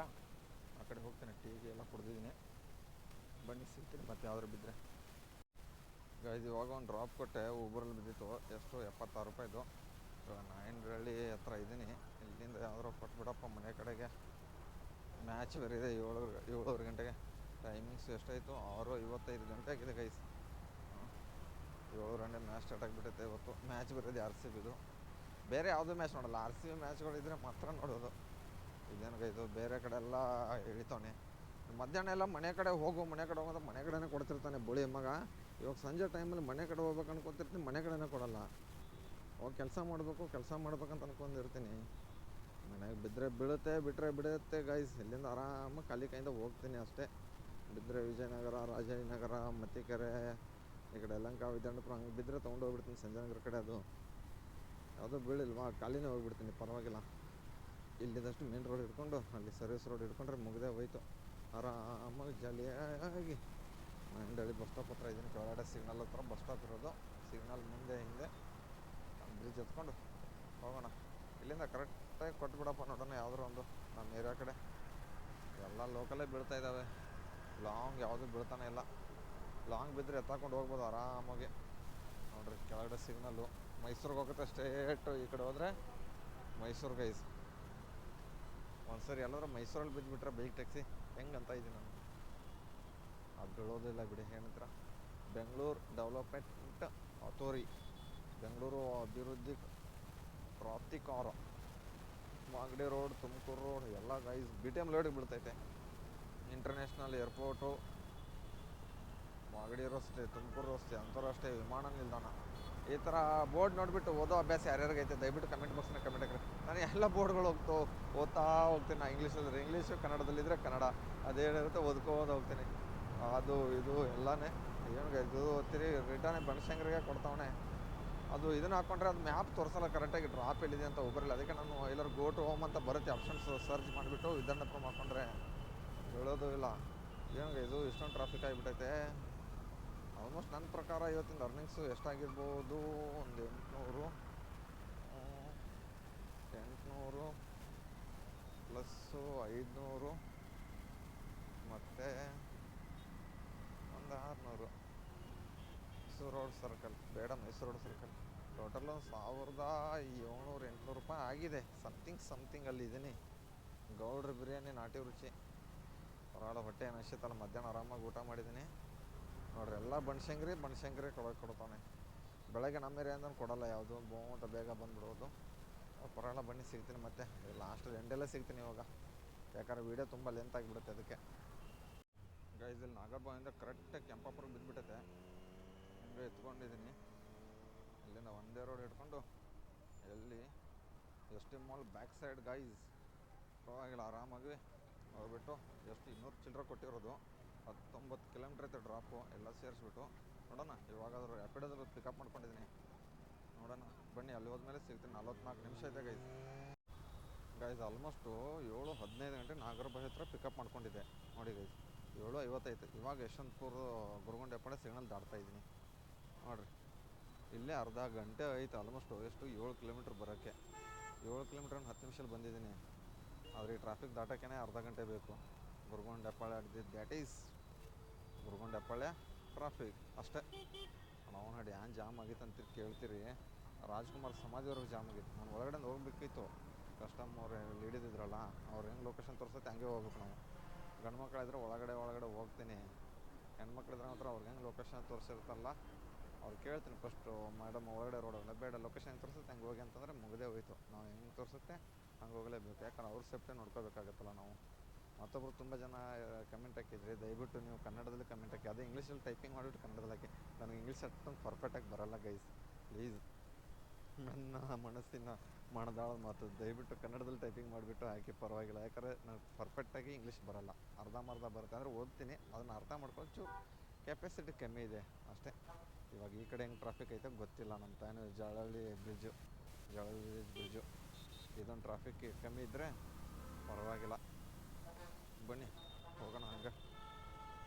ಆ ಕಡೆ ಹೋಗ್ತೀನಿ. ಟೀಗೆ ಎಲ್ಲ ಕುಡ್ದಿದ್ದೀನಿ. ಬನ್ನಿ ಸಿಗ್ತೀನಿ ಮತ್ತೆ ಯಾವ್ದಾರು ಬಿದ್ದರೆ. ಇದು ಇವಾಗ ಒಂದು ಡ್ರಾಪ್ ಕೊಟ್ಟೆ, ಊಬರಲ್ಲಿ ಬಿದ್ದಿತ್ತು. ಎಷ್ಟು 76 ರೂಪಾಯಿದು. ಇವಾಗ ನಾಯಂಡ್ರಳ್ಳಿ ಹತ್ರ ಇದ್ದೀನಿ. ಇಲ್ಲಿಂದ ಯಾವ್ದಾರು ಕೊಟ್ಬಿಡಪ್ಪ ಮನೆ ಕಡೆಗೆ. ಮ್ಯಾಚ್ ಬೇರೆ ಇದೆ 7 ಗಂಟೆಗೆ. ಟೈಮಿಂಗ್ಸ್ ಎಷ್ಟಾಯಿತು, 6:55 ಗಂಟೆ ಆಗಿದೆ ಗೈಸ್. 7 ಗಂಟೆ ಮ್ಯಾಚ್ ಸ್ಟಾರ್ಟ್ ಆಗಿಬಿಟ್ಟೈತೆ ಇವತ್ತು. ಮ್ಯಾಚ್ ಬರೋದು RCBದು. ಬೇರೆ ಯಾವುದೂ ಮ್ಯಾಚ್ ನೋಡಲ್ಲ, RCB ಮ್ಯಾಚ್ಗಳಿದ್ರೆ ಮಾತ್ರ ನೋಡೋದು. ಇದೇನು ಗೈದು ಬೇರೆ ಕಡೆ ಎಲ್ಲ ಎಳಿತಾನೆ. ಮಧ್ಯಾಹ್ನ ಎಲ್ಲ ಮನೆ ಕಡೆ ಹೋಗು ಮನೆ ಕಡೆನೇ ಕೊಡ್ತಿರ್ತಾನೆ ಬೋಳಿ ಮಗ. ಇವಾಗ ಸಂಜೆ ಟೈಮಲ್ಲಿ ಮನೆ ಕಡೆ ಹೋಗ್ಬೇಕು ಅನ್ಕೊತಿರ್ತೀನಿ, ಮನೆ ಕಡೆನೇ ಕೊಡಲ್ಲ. ಅವಾಗ ಕೆಲಸ ಮಾಡ್ಬೇಕಂತ ಅನ್ಕೊಂಡಿರ್ತೀನಿ. ಮನೆಗೆ ಬಿದ್ದರೆ ಬೀಳುತ್ತೆ, ಬಿಟ್ಟರೆ ಬಿಡುತ್ತೆ ಗೈಸ್. ಇಲ್ಲಿಂದ ಆರಾಮಾಗಿ ಖಾಲಿ ಕೈಯಿಂದ ಹೋಗ್ತೀನಿ ಅಷ್ಟೇ. ಬಿದ್ದರೆ ವಿಜಯನಗರ, ರಾಜನಗರ, ಮತ್ತಿಕೆರೆ, ಈ ಕಡೆ ಯಲಹಂಕ, ವಿದ್ಯಾರಣ್ಯಪುರ ಹಂಗೆ ಬಿದ್ದರೆ ತೊಗೊಂಡು ಹೋಗ್ಬಿಡ್ತೀನಿ. ಸಂಜಯನಗರ ಕಡೆ ಅದು ಯಾವುದೂ ಬೀಳಿಲ್ವಾ, ಖಾಲಿನೇ ಹೋಗ್ಬಿಡ್ತೀನಿ, ಪರವಾಗಿಲ್ಲ. ಇಲ್ಲಿದ್ದಷ್ಟು ಮೇನ್ ರೋಡ್ ಹಿಡ್ಕೊಂಡು ಅಲ್ಲಿ ಸರ್ವಿಸ್ ರೋಡ್ ಹಿಡ್ಕೊಂಡ್ರೆ ಮುಗಿದೇ ಹೋಯ್ತು. ಆರಾಮಾಗಿ ಜಾಲಿಯಾಗಿ ಮಂಡಳಿ ಬಸ್ ಸ್ಟಾಪ್ ಹತ್ರ ಇದ್ದೀನಿ. ಕೆಳಗಡೆ ಸಿಗ್ನಲ್ ಹತ್ರ ಬಸ್ ಸ್ಟಾಪ್ ಇರೋದು. ಸಿಗ್ನಲ್ ಮುಂದೆ ಹಿಂದೆ ಬ್ರಿಡ್ಜ್ ಎತ್ಕೊಂಡು ಹೋಗೋಣ. ಇಲ್ಲಿಂದ ಕರೆಕ್ಟಾಗಿ ಕೊಟ್ಬಿಡಪ್ಪ, ನೋಡೋಣ ಯಾವುದಾರು ಒಂದು ನಮ್ಮ ಏರಿಯಾ ಕಡೆ. ಎಲ್ಲ ಲೋಕಲೇ ಬೀಳ್ತಾ ಇದ್ದಾವೆ, ಲಾಂಗ್ ಯಾವುದೂ ಬೀಳ್ತಾನೆ ಇಲ್ಲ. ಲಾಂಗ್ ಬಿದ್ದರೆ ಎತ್ತಾಕೊಂಡು ಹೋಗ್ಬೋದು ಆರಾಮಾಗಿ. ನೋಡ್ರಿ ಕೆಳಗಡೆ ಸಿಗ್ನಲ್ಲು ಮೈಸೂರಿಗೆ ಹೋಗುತ್ತೆ ಸ್ಟ್ರೇಟು. ಈ ಕಡೆ ಹೋದರೆ ಮೈಸೂರು ಗೈಸ್. ಒಂದ್ಸರಿ ಎಲ್ಲಾದ್ರೂ ಮೈಸೂರಲ್ಲಿ ಬಿದ್ದುಬಿಟ್ರೆ ಬೈಕ್ ಟ್ಯಾಕ್ಸಿ ಹೆಂಗಂತ ಇದ್ದೀನಿ ನಾನು. ಅದು ಬೀಳೋದಿಲ್ಲ ಬಿಡಿ, ಏನಂತೀರ. ಬೆಂಗಳೂರು ಡೆವಲಪ್ಮೆಂಟ್ ಅಥಾರಿಟಿ, ಬೆಂಗಳೂರು ಅಭಿವೃದ್ಧಿ ಪ್ರಾಧಿಕಾರ, ಮಾಗಡಿ ರೋಡ್, ತುಮಕೂರು ರೋಡ್ ಎಲ್ಲ ಗೈಸ್ BTM ರೋಡಿಗೆ ಬೀಳ್ತೈತೆ. ಇಂಟರ್ನ್ಯಾಷನಲ್ ಏರ್ಪೋರ್ಟು ಮಾಗಡಿ ರಸ್ತೆ, ತುಮಕೂರು ರಸ್ತೆ, ಅಂತಾರಾಷ್ಟ್ರೀಯ ವಿಮಾನ ನಿಲ್ದಾಣ. ಈ ಥರ ಬೋರ್ಡ್ ನೋಡಿಬಿಟ್ಟು ಓದೋ ಅಭ್ಯಾಸ ಯಾರ್ಯಾರಿಗೈತೆ ದಯವಿಟ್ಟು ಕಮೆಂಟ್ ಬಾಕ್ಸ್ನ ಕಮೆಂಟ್ ಹಾಕಿರಿ. ನಾನು ಎಲ್ಲ ಬೋರ್ಡ್ಗಳು ಓದ್ತಾ ಹೋಗ್ತೀನಿ. ನಾನು ಇಂಗ್ಲೀಷಲ್ಲಿದ್ರೆ ಇಂಗ್ಲೀಷು, ಕನ್ನಡದಲ್ಲಿದ್ದರೆ ಕನ್ನಡ, ಅದೇನಿರುತ್ತೆ ಓದ್ಕೋದು ಹೋಗ್ತೀನಿ. ಅದು ಇದು ಎಲ್ಲನೇ ಏನು ಇದು ಓದ್ತೀರಿ. ರಿಟರ್ನ್ ಬನಶಂಕರಿಗೆ ಕೊಡ್ತಾವಣೆ. ಅದು ಇದನ್ನು ಹಾಕ್ಕೊಂಡ್ರೆ ಅದು ಮ್ಯಾಪ್ ತೋರಿಸಲ್ಲ ಕರೆಕ್ಟಾಗಿ ಡ್ರಾಪ್ ಎಲ್ಲಿದೆ ಅಂತ ಒಬ್ಬರಲ್ಲಿ. ಅದಕ್ಕೆ ನಾನು ಎಲ್ಲರೂ ಗೋ ಟು ಹೋಮ್ ಅಂತ ಬರುತ್ತೆ ಆಪ್ಷನ್ಸ್, ಸರ್ಚ್ ಮಾಡಿಬಿಟ್ಟು ವಿಧಾನಪುರ ಹಾಕ್ಕೊಂಡ್ರೆ ಹೇಳೋದು ಇಲ್ಲ. ಏನು ಇದು ಇಷ್ಟೊಂದು ಟ್ರಾಫಿಕ್ ಆಗಿಬಿಟ್ಟೈತೆ. ಆಲ್ಮೋಸ್ಟ್ ನನ್ನ ಪ್ರಕಾರ ಇವತ್ತಿನ ಅರ್ನಿಂಗ್ಸು ಎಷ್ಟಾಗಿರ್ಬೋದು, ಒಂದು 800 ಪ್ಲಸ್ಸು 500 ಮತ್ತು ಒಂದು 600 ಮೈಸೂರು ರೋಡ್ ಸರ್ಕಲ್, ಬೇಡ ಮೈಸೂರು ರೋಡ್ ಸರ್ಕಲ್, ಟೋಟಲ್ ಒಂದು 1700-800 ರೂಪಾಯಿ ಆಗಿದೆ. ಸಮಥಿಂಗ್ ಅಲ್ಲಿ ಇದ್ದೀನಿ. ಗೌಡ್ರ ಬಿರಿಯಾನಿ ನಾಟಿ ರುಚಿ, ಹೊರಾಳ ಹೊಟ್ಟೆ ಏನು ಅನಿಸುತ್ತಲ್ಲ. ಮಧ್ಯಾಹ್ನ ಆರಾಮಾಗಿ ಊಟ ಮಾಡಿದ್ದೀನಿ ನೋಡ್ರಿ. ಎಲ್ಲ ಬನಶಂಕರಿ ಕೊಡ್ತಾನೆ. ಬೆಳಗ್ಗೆ ನಮ್ಮ ಏರಿಯಿಂದ ಕೊಡೋಲ್ಲ ಯಾವುದು, ಬೋಟ ಬೇಗ ಬಂದುಬಿಡೋದು. ಪರವಾಗಿಲ್ಲ ಬನ್ನಿ, ಸಿಗ್ತೀನಿ ಮತ್ತೆ ಲಾಸ್ಟ್ ಎಂಡೆಲ್ಲ ಸಿಗ್ತೀನಿ ಇವಾಗ, ಯಾಕಂದರೆ ವೀಡಿಯೋ ತುಂಬ ಲೆಂತ್ ಆಗಿಬಿಡುತ್ತೆ ಅದಕ್ಕೆ. ಗೈಸ್ ಇಲ್ಲಿ ನಾಗರಬಾವಿಂದ ಕರೆಕ್ಟಾಗಿ ಕೆಂಪಾಪುರಕ್ಕೆ ಬಿದ್ದುಬಿಟ್ಟೈತೆ. ಹಂಗೆ ಎತ್ಕೊಂಡಿದ್ದೀನಿ. ಇಲ್ಲಿಂದ ಒಂದೇ ರೋಡ್ ಹಿಡ್ಕೊಂಡು ಎಲ್ಲಿ S T mall back side guys. ಪರವಾಗಿಲ್ಲ ಆರಾಮಾಗಿ ಹೋಗ್ಬಿಟ್ಟು ಎಷ್ಟು 200 ಚಿಲ್ಲರೆ ಕೊಟ್ಟಿರೋದು. 19 ಕಿಲೋಮೀಟ್ರ್ ಐತೆ ಡ್ರಾಪು. ಎಲ್ಲ ಸೇರಿಸ್ಬಿಟ್ಟು ನೋಡೋಣ. ಇವಾಗಾದರೂ ರ್ಯಾಪಿಡೋದಲ್ಲಿ ಪಿಕಪ್ ಮಾಡ್ಕೊಂಡಿದ್ದೀನಿ. ನೋಡೋಣ ಬನ್ನಿ, ಅಲ್ಲಿ ಹೋದ್ಮೇಲೆ ಸಿಗ್ತೀನಿ. 44 ನಿಮಿಷ ಇದೆ ಗೈಸ್ ಆಲ್ಮೋಸ್ಟು 7:15 ಗಂಟೆ ನಾಗರಬಾವಿ ಹತ್ರ ಪಿಕಪ್ ಮಾಡ್ಕೊಂಡಿದ್ದೆ ನೋಡಿ ಗೈಸ್. 7:55 ಇವಾಗ ಯಶವಂತಪುರ ಗುರುಗೊಂಡೆಪ್ಪಳೆ ಸಿಗ್ನಲ್ ದಾಟ್ತಾ ಇದ್ದೀನಿ ನೋಡಿರಿ. ಇಲ್ಲೇ ಅರ್ಧ ಗಂಟೆ ಆಯ್ತು ಆಲ್ಮೋಸ್ಟು. ಎಷ್ಟು 7 ಕಿಲೋಮೀಟ್ರ್ ಬರೋಕ್ಕೆ. 7 ಕಿಲೋಮೀಟ್ರ್ 10 ನಿಮಿಷದಲ್ಲಿ ಬಂದಿದ್ದೀನಿ. ಆದರೆ ಈ ಟ್ರಾಫಿಕ್ ದಾಟೋಕ್ಕೆ ಅರ್ಧ ಗಂಟೆ ಬೇಕು. ಗುರುಗೊಂಡೆಪ್ಪಳೆ ದ್ಯಾಟ್ ಈಸ್ ಗುರುಗೊಂಡೆಪ್ಪಳೆ ಟ್ರಾಫಿಕ್ ಅಷ್ಟೇ. ನಾವು ನೋಡಿ ಏನು ಜಾಮ್ ಆಗಿತ್ತು ಅಂತ ಕೇಳ್ತೀರಿ. ರಾಜ್ಕುಮಾರ್ ಸಮಾಧಿವರೆಗೂ ಜಾಮ್ ಆಗಿತ್ತು. ನಾನು ಒಳಗಡೆ ಹೋಗ್ಬೇಕಿತ್ತು. ಕಸ್ಟಮರ್ ಹಿಡಿದಿದ್ರಲ್ಲ, ಅವ್ರು ಹೆಂಗೆ ಲೊಕೇಶನ್ ತೋರಿಸುತ್ತೆ ಹಂಗೆ ಹೋಗ್ಬೇಕು ನಾವು. ಗಂಡು ಮಕ್ಕಳಿದ್ರೆ ಒಳಗಡೆ ಹೋಗ್ತೀನಿ. ಹೆಣ್ಮಕ್ಳಿದ್ರೆ ಮಾತ್ರ ಅವ್ರಿಗೆ ಹೆಂಗೆ ಲೊಕೇಶನ್ ತೋರಿಸಿರ್ತಲ್ಲ ಅವ್ರು ಕೇಳ್ತೀನಿ ಫಸ್ಟು, ಮೇಡಮ್ ಒಳಗಡೆ ರೋಡ್ ಹೋಗಲ್ಲ, ಬೇಡ ಲೊಕೇಶನ್ ಹೆಂಗೆ ತೋರಿಸುತ್ತೆ ಹಂಗೆ ಹೋಗಿ ಅಂತಂದರೆ ಮುಗದೇ ಹೋಯ್ತು. ನಾವು ಹೆಂಗೆ ತೋರಿಸುತ್ತೆ ಹಂಗೆ ಹೋಗಲೇಬೇಕು. ಯಾಕಂದ್ರೆ ಅವ್ರ ಸೇಫ್ಟಿ ನೋಡ್ಕೋಬೇಕಾಗತ್ತಲ್ಲ ನಾವು. ಮತ್ತೊಬ್ಬರು ತುಂಬ ಜನ ಕಮೆಂಟ್ ಹಾಕಿದ್ರಿ, ದಯವಿಟ್ಟು ನೀವು ಕನ್ನಡದಲ್ಲಿ ಕಮೆಂಟ್ ಹಾಕಿ. ಅದೇ ಇಂಗ್ಲೀಷಲ್ಲಿ ಟೈಪಿಂಗ್ ಮಾಡಿಬಿಟ್ಟು ಕನ್ನಡದಲ್ಲಿ ಹಾಕಿ. ನನಗೆ ಇಂಗ್ಲೀಷ್ ಅಷ್ಟೊಂದು ಪರ್ಫೆಕ್ಟಾಗಿ ಬರೋಲ್ಲ ಗೈಸ್. ಪ್ಲೀಸ್, ನನ್ನ ಮನಸ್ಸಿನ ಮನದಾಳದ ಮಾತು, ದಯವಿಟ್ಟು ಕನ್ನಡದಲ್ಲಿ ಟೈಪಿಂಗ್ ಮಾಡಿಬಿಟ್ಟು ಹಾಕಿ. ಪರವಾಗಿಲ್ಲ, ಯಾಕಂದರೆ ನನಗೆ ಪರ್ಫೆಕ್ಟಾಗಿ ಇಂಗ್ಲೀಷ್ ಬರೋಲ್ಲ. ಅರ್ಧಂಬರ್ಧ ಬರುತ್ತೆ. ಅಂದರೆ ಓದ್ತೀನಿ, ಅದನ್ನು ಅರ್ಥ ಮಾಡ್ಕೊಂಡು ಚೂರು ಕೆಪಾಸಿಟಿ ಕಮ್ಮಿ ಇದೆ ಅಷ್ಟೇ. ಇವಾಗ ಈ ಕಡೆ ಹೆಂಗೆ ಟ್ರಾಫಿಕ್ ಐತೆ ಗೊತ್ತಿಲ್ಲ. ನಮ್ಮ ತಾನು ಜಳಹಳ್ಳಿ ಬ್ರಿಡ್ಜು ಇದೊಂದು ಟ್ರಾಫಿಕ್ ಕಮ್ಮಿ ಇದ್ದರೆ ಪರವಾಗಿಲ್ಲ. ಬನ್ನಿ ಹೋಗೋಣ ಹಂಗೆ.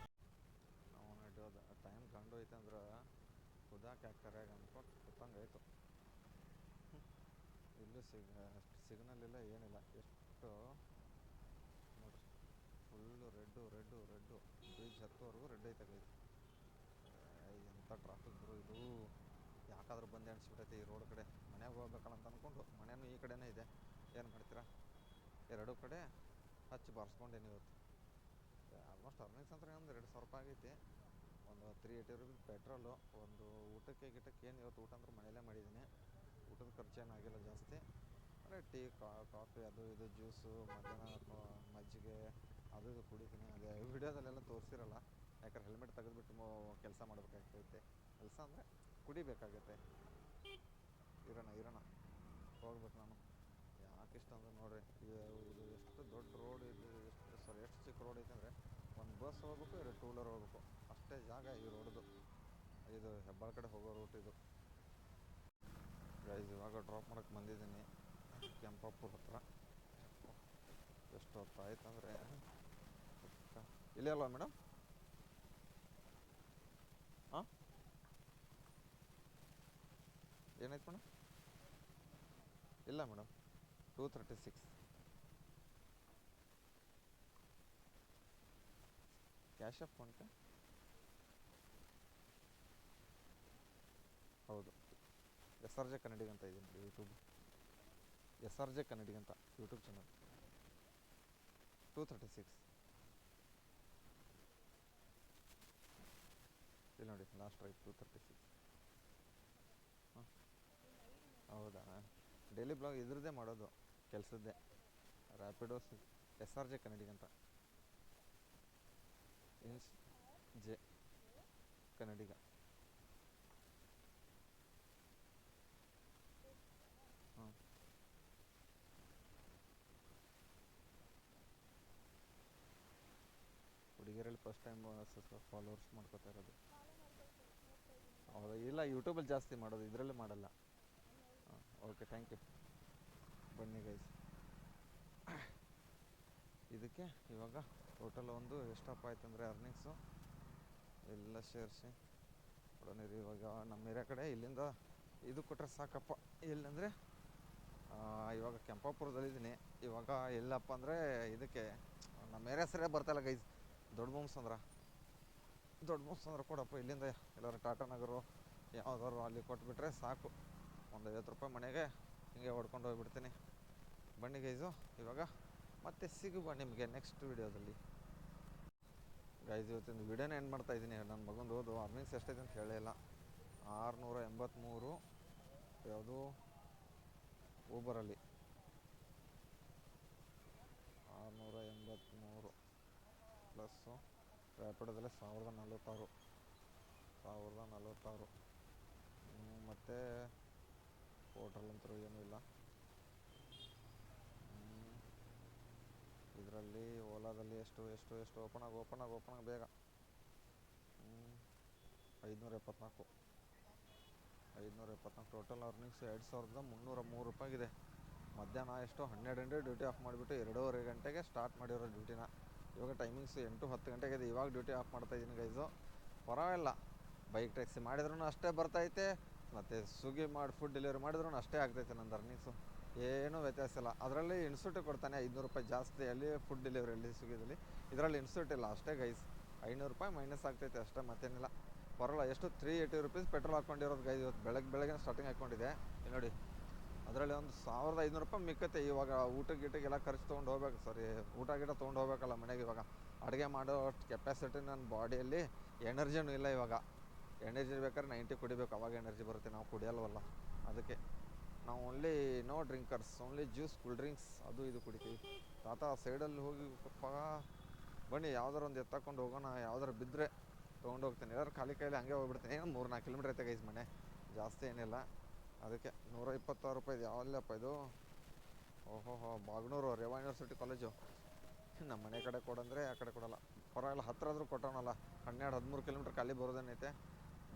ನಾವು ನಡೆಯೋದು ಟೈಮ್ ಕಂಡು ಐತೆ ಅಂದ್ರೆ ಕುದಾಕೆ ಹಾಕ್ತಾರೆ ಅಂದ್ಕೊಂಡು ಕುತ್ತಂಗಾಯ್ತು. ಇಲ್ಲೂ ಅಷ್ಟು ಸಿಗ್ನಲ್ ಇಲ್ಲ, ಏನಿಲ್ಲ. ಎಷ್ಟು ನೋಡಿರಿ, ಫುಲ್ಲು ರೆಡ್ಡು ಬ್ರಿಡ್ಜ್ ಹತ್ತುವರೆಗೂ ರೆಡ್ ಐತೆ ಗೈಸ್. ಎಂಥ ಟ್ರಾಫಿಕ್ ಬ್ರೋ ಇದು. ಯಾಕಾದ್ರೂ ಬಂದು ಎಣಿಸ್ಬಿಟ್ಟೈತೆ ಈ ರೋಡ್ ಕಡೆ. ಮನೆಗೆ ಹೋಗ್ಬೇಕಲ್ಲ ಅಂತ ಅಂದ್ಕೊಂಡು, ಮನೆಯೂ ಈ ಕಡೆನೇ ಇದೆ. ಏನು ಮಾಡ್ತೀರಾ, ಎರಡೂ ಕಡೆ ಹಚ್ಚಿ ಬಾರಿಸ್ಕೊಂಡೇನಿ ಇವತ್ತು. ಆಲ್ಮೋಸ್ಟ್ ಅರ್ನಿಂಗ್ಸ್ ಅಂದ್ರೆ ಒಂದು 2,000 ರೂಪಾಯಿ ಆಗೈತಿ. ಒಂದು 380 ರುಪೀಸ್ ಪೆಟ್ರೋಲು. ಒಂದು ಊಟಕ್ಕೆ ಏನು ಇವತ್ತು ಊಟ ಅಂದ್ರೆ ಮನೆಯಲ್ಲೇ ಮಾಡಿದ್ದೀನಿ. ಊಟದ ಖರ್ಚು ಏನಾಗಿಲ್ಲ ಜಾಸ್ತಿ. ಅಂದರೆ ಟೀ ಕಾಫಿ ಅದು ಇದು ಜ್ಯೂಸು, ಮಧ್ಯಾಹ್ನ ಮಜ್ಜಿಗೆ ಅದು ಇದು ಕುಡಿತೀನಿ. ಅದೇ ವಿಡಿಯೋದಲ್ಲೆಲ್ಲ ತೋರಿಸಿರಲ್ಲ, ಯಾಕಂದ್ರೆ ಹೆಲ್ಮೆಟ್ ತೆಗೆದುಬಿಟ್ಟು ಕೆಲಸ ಮಾಡಬೇಕಾಗ್ತೈತೆ. ಕೆಲಸ ಅಂದರೆ ಕುಡಿಬೇಕಾಗತ್ತೆ. ಇರೋಣ ಹೋಗ್ಬೇಕು ನಾನು. ಯಾಕೆ ಇಷ್ಟ ಅಂದ್ರೆ ನೋಡಿರಿ, ಇದು ಎಷ್ಟು ದೊಡ್ಡ ರೋಡ್ ಇದು, ಎಷ್ಟು ಚಿಕ್ಕ ರೋಡ್ ಐತೆ ಅಂದರೆ ಒಂದು ಬಸ್ ಹೋಗ್ಬೇಕು, 2 ಟೂ ವೀಲರ್ ಹೋಗ್ಬೇಕು, ಅಷ್ಟೇ ಜಾಗ ಈ ರೋಡ್ದು. ಇದು ಹೆಬ್ಬಾಳ ಕಡೆ ಹೋಗೋ ರೂಟ್ ಇದು ಗೈಸ್. ಇವಾಗ ಡ್ರಾಪ್ ಮಾಡೋಕ್ಕೆ ಬಂದಿದ್ದೀನಿ ಕೆಂಪಾಪುರ ಹತ್ರ. ಎಷ್ಟು ಹೊತ್ತಾಯ್ತು ಅಂದರೆ, ಇಲ್ಲೇ ಅಲ್ವಾ ಮೇಡಮ್? ಹಾಂ, ಏನಾಯ್ತು ಮೇಡಮ್? ಇಲ್ಲ ಮೇಡಮ್, 236 ಕ್ಯಾಶ್ ಆಫ್ ಫೋನ್ಪೇ. ಹೌದು, SRJ ಕನ್ನಡಿಗ ಅಂತ ಇದೆ ನೋಡಿ ಯೂಟ್ಯೂಬ್. SRJ ಕನ್ನಡಿಗ ಅಂತ ಯೂಟ್ಯೂಬ್ ಚಾನಲ್. 236 ಇಲ್ಲಿ ನೋಡಿ, ಲಾಸ್ಟ್ ರೈಟ್ 236. ಹಾಂ, ಹೌದಾ? ಡೈಲಿ ಬ್ಲಾಗ್ ಇದ್ರದ್ದೇ ಮಾಡೋದು, ಕೆಲಸದ್ದೇ. ರ್ಯಾಪಿಡೋಸ್ SRJ ಕನ್ನಡಿಗ ಅಂತ. ಜೆ ಕನ್ನಡಿಗ. ಹಾಂ, ಹುಡುಗಿಯರಲ್ಲಿ ಫಸ್ಟ್ ಟೈಮ್ ಫಾಲೋವರ್ಸ್ ಮಾಡ್ಕೋತಾ ಇರೋದು. ಹೌದಾ? ಇಲ್ಲ, ಯೂಟ್ಯೂಬಲ್ಲಿ ಜಾಸ್ತಿ ಮಾಡೋದು, ಇದರಲ್ಲೇ ಮಾಡಲ್ಲ. ಹಾಂ, ಓಕೆ, ಥ್ಯಾಂಕ್ ಯು. ಬನ್ನಿ ಗೈಸ್, ಇದಕ್ಕೆ ಇವಾಗ ಟೋಟಲ್ ಒಂದು ಎಷ್ಟಪ್ಪ ಆಯ್ತು ಅಂದರೆ ಅರ್ನಿಂಗ್ಸು ಎಲ್ಲ ಸೇರಿಸಿ ಕೊಡೋಣ ಇವಾಗ ನಮ್ಮ ಏರಿಯಾ ಕಡೆ ಇಲ್ಲಿಂದ ಇದು ಕೊಟ್ಟರೆ ಸಾಕಪ್ಪ. ಎಲ್ಲಂದರೆ ಇವಾಗ ಕೆಂಪಾಪುರದಲ್ಲಿದ್ದೀನಿ. ಇವಾಗ ಎಲ್ಲಪ್ಪ ಅಂದರೆ ಇದಕ್ಕೆ ನಮ್ಮ ಏರಿಯಾ ಸರಿಯಾಗಿ ಬರ್ತಾಯಿಲ್ಲ ಗೈಸ್. ದೊಡ್ಡ ಮುಮ್ಸಂದ್ರ ಕೊಡಪ್ಪ ಇಲ್ಲಿಂದ ಎಲ್ಲರೂ ಟಾಟಾ ನಗರು ಯಾವ್ದಾದ್ರು ಅಲ್ಲಿ ಕೊಟ್ಬಿಟ್ರೆ ಸಾಕು. ಒಂದು 50 ರೂಪಾಯಿ ಮನೆಗೆ ಹಿಂಗೆ ಹೊಡ್ಕೊಂಡು ಹೋಗ್ಬಿಡ್ತೀನಿ. ಬನ್ನಿ ಗೈಸು, ಇವಾಗ ಮತ್ತೆ ಸಿಗುವ ನಿಮಗೆ ನೆಕ್ಸ್ಟ್ ವೀಡಿಯೋದಲ್ಲಿ. ಗೈಸ್ ಇವತ್ತಿನ ವೀಡಿಯೋನ ಎಂಡ್ ಮಾಡ್ತಾಯಿದ್ದೀನಿ. ನನ್ನ ಮಗಂದು ಓದು ಅರ್ನಿಂಗ್ಸ್ ಎಷ್ಟೈತೆ ಅಂತ ಹೇಳಿಲ್ಲ. 683 ಯಾವುದು ಊಬರಲ್ಲಿ 683 ಪ್ಲಸ್ಸು ರ್ಯಾಪಿಡೋದಲ್ಲೇ 1046 ಮತ್ತು ಹೋಟ್ರಲ್ಲಂತರೂ ಏನೂ ಇಲ್ಲ. ಇದರಲ್ಲಿ ಓಲಾದಲ್ಲಿ ಎಷ್ಟು ಓಪನ್ ಆಗಿ ಬೇಗ 574 ಟೋಟಲ್ ಅರ್ನಿಂಗ್ಸ್ 2303 ರೂಪಾಯಿಗಿದೆ. ಮಧ್ಯಾಹ್ನ 12 ಗಂಟೆಗೆ ಡ್ಯೂಟಿ ಆಫ್ ಮಾಡಿಬಿಟ್ಟು 2:30 ಗಂಟೆಗೆ ಸ್ಟಾರ್ಟ್ ಮಾಡಿರೋ ಡ್ಯೂಟಿನ. ಇವಾಗ ಟೈಮಿಂಗ್ಸ್ 8-10 ಗಂಟೆಗೆ ಇದೆ. ಇವಾಗ ಡ್ಯೂಟಿ ಆಫ್ ಮಾಡ್ತಾಯಿದ್ದೀನಿ ಗೈಸು. ಪರವಾಗಿಲ್ಲ, ಬೈಕ್ ಟ್ಯಾಕ್ಸಿ ಮಾಡಿದ್ರೂ ಅಷ್ಟೇ ಬರ್ತೈತೆ, ಮತ್ತು ಸ್ವಿಗ್ಗಿ ಮಾಡಿ ಫುಡ್ ಡೆಲಿವರಿ ಮಾಡಿದ್ರೂ ಅಷ್ಟೇ ಆಗ್ತೈತೆ ನಂದು ಅರ್ನಿಂಗ್ಸು. ಏನೂ ವ್ಯತ್ಯಾಸ ಇಲ್ಲ. ಅದರಲ್ಲಿ ಇನ್ಸ್ಟಿಟ್ಯೂಟ್ ಕೊಡ್ತಾನೆ 500 ರೂಪಾಯಿ ಜಾಸ್ತಿ ಅಲ್ಲಿ ಫುಡ್ ಡೆಲಿವರಿಯಲ್ಲಿ ಸ್ವಿಗ್ಗಿದಲ್ಲಿ. ಇದರಲ್ಲಿ ಇನ್ಸ್ಟಿಟ್ಯೂಟ್ ಇಲ್ಲ ಅಷ್ಟೇ ಗೈಸ್. 500 ರೂಪಾಯಿ ಮೈನಸ್ ಆಗ್ತೈತೆ ಅಷ್ಟೇ, ಮತ್ತೇನಿಲ್ಲ. ಪರವಾಗಿಲ್ಲ. ಎಷ್ಟು 380 ರೂಪೀಸ್ ಪೆಟ್ರೋಲ್ ಹಾಕ್ಕೊಂಡಿರೋದು ಗೈಸ್. ಇವತ್ತು ಬೆಳಗ್ಗೆ ಸ್ಟಾರ್ಟಿಂಗ್ ಹಾಕ್ಕೊಂಡಿದ್ದೆ ಇಲ್ಲಿ ನೋಡಿ. ಅದರಲ್ಲಿ ಒಂದು 1500 ರೂಪಾಯಿ ಮಿಕ್ಕತ್ತೆ. ಇವಾಗ ಊಟಕ್ಕೆಲ್ಲ ಖರ್ಚು ತೊಗೊಂಡು ಹೋಗ್ಬೇಕು. ಊಟ ತೊಗೊಂಡು ಹೋಗ್ಬೇಕಲ್ಲ ಮನೆಗೆ. ಇವಾಗ ಅಡುಗೆ ಮಾಡೋ ಅಷ್ಟು ಕೆಪಾಸಿಟಿ ನನ್ನ ಬಾಡಿಯಲ್ಲಿ ಎನರ್ಜಿನೂ ಇಲ್ಲ. ಇವಾಗ ಎನರ್ಜಿ ಬೇಕಾದ್ರೆ 90 ಕುಡಿಬೇಕು, ಅವಾಗ ಎನರ್ಜಿ ಬರುತ್ತೆ. ನಾವು ಕುಡಿಯಲ್ವಲ್ಲ, ಅದಕ್ಕೆ ನಾವು only no drinkers, only juice, cool drinks ಅದು ಇದು ಕುಡಿತೀವಿ. ತಾತ ಸೈಡಲ್ಲಿ ಹೋಗಿ ಬನ್ನಿ ಯಾವ್ದಾರು ಒಂದು ಎತ್ತಕೊಂಡು ಹೋಗೋಣ. ಯಾವ್ದಾರು ಬಿದ್ದರೆ ತೊಗೊಂಡು ಹೋಗ್ತೀನಿ. ಎಲ್ಲರೂ ಖಾಲಿ ಕೈಯಲ್ಲಿ ಹಂಗೆ ಹೋಗ್ಬಿಡ್ತೀನಿ. 3-4 ಕಿಲೋಮೀಟ್ರ್ ಐತೆ ಗೈಸ್ ಮನೆ, ಜಾಸ್ತಿ ಏನಿಲ್ಲ. ಅದಕ್ಕೆ 126 ರೂಪಾಯಿ ಇದು ಯಾವಲ್ಲಪ್ಪ ಇದು? ಬಾಗ್ನೂರು ರೇವಾ ಯೂನಿವರ್ಸಿಟಿ ಕಾಲೇಜು. ನಮ್ಮ ಮನೆ ಕಡೆ ಕೊಡಂದರೆ ಆ ಕಡೆ ಕೊಡೋಲ್ಲ. ಪರವಾಗಿಲ್ಲ, ಹತ್ತಿರ ಆದರೂ ಕೊಟ್ಟವನಲ್ಲ. 12-13 ಕಿಲೋಮೀಟ್ರ್ ಖಾಲಿ ಬರೋದೇನೈತೆ.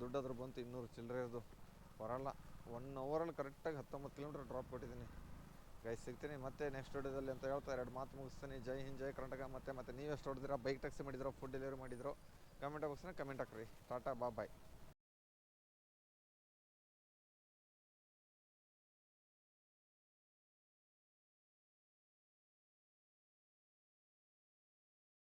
ದುಡ್ಡಾದ್ರೂ ಬಂತು 200 ಚಿಲ್ಲರೆದು. ಪರವಾಗಿಲ್ಲ, 1 ಅವರಲ್ಲಿ ಕರೆಕ್ಟಾಗಿ 19 ಕಿಲೋಮೀಟ್ರ್ ಡ್ರಾಪ್ ಕೊಟ್ಟಿದ್ದೀನಿ ಗೈಸ್. ಸಿಗ್ತೀನಿ ಮತ್ತೆ ನೆಕ್ಸ್ಟ್ ವಿಡಿಯೋದಲ್ಲಿ ಅಂತ ಹೇಳ್ತಾ 2 ಮಾತು ಮುಗಿಸ್ತೀನಿ. ಜೈ ಹಿಂದ್, ಜೈ ಕರ್ನಾಟಕ. ಮತ್ತೆ ನೀವು ಎಷ್ಟು ಹೊಡೆದಿರಾ, ಬೈಕ್ ಟ್ಯಾಕ್ಸಿ ಮಾಡಿದಿರೋ, ಫುಡ್ ಡೆಲಿವರಿ ಮಾಡಿದಿರೋ, ಕಮೆಂಟ್ ಬಾಕ್ಸ್ನ ಕಮೆಂಟ್ ಹಾಕ್ರಿ. ಟಾಟಾ, ಬಾಯ್.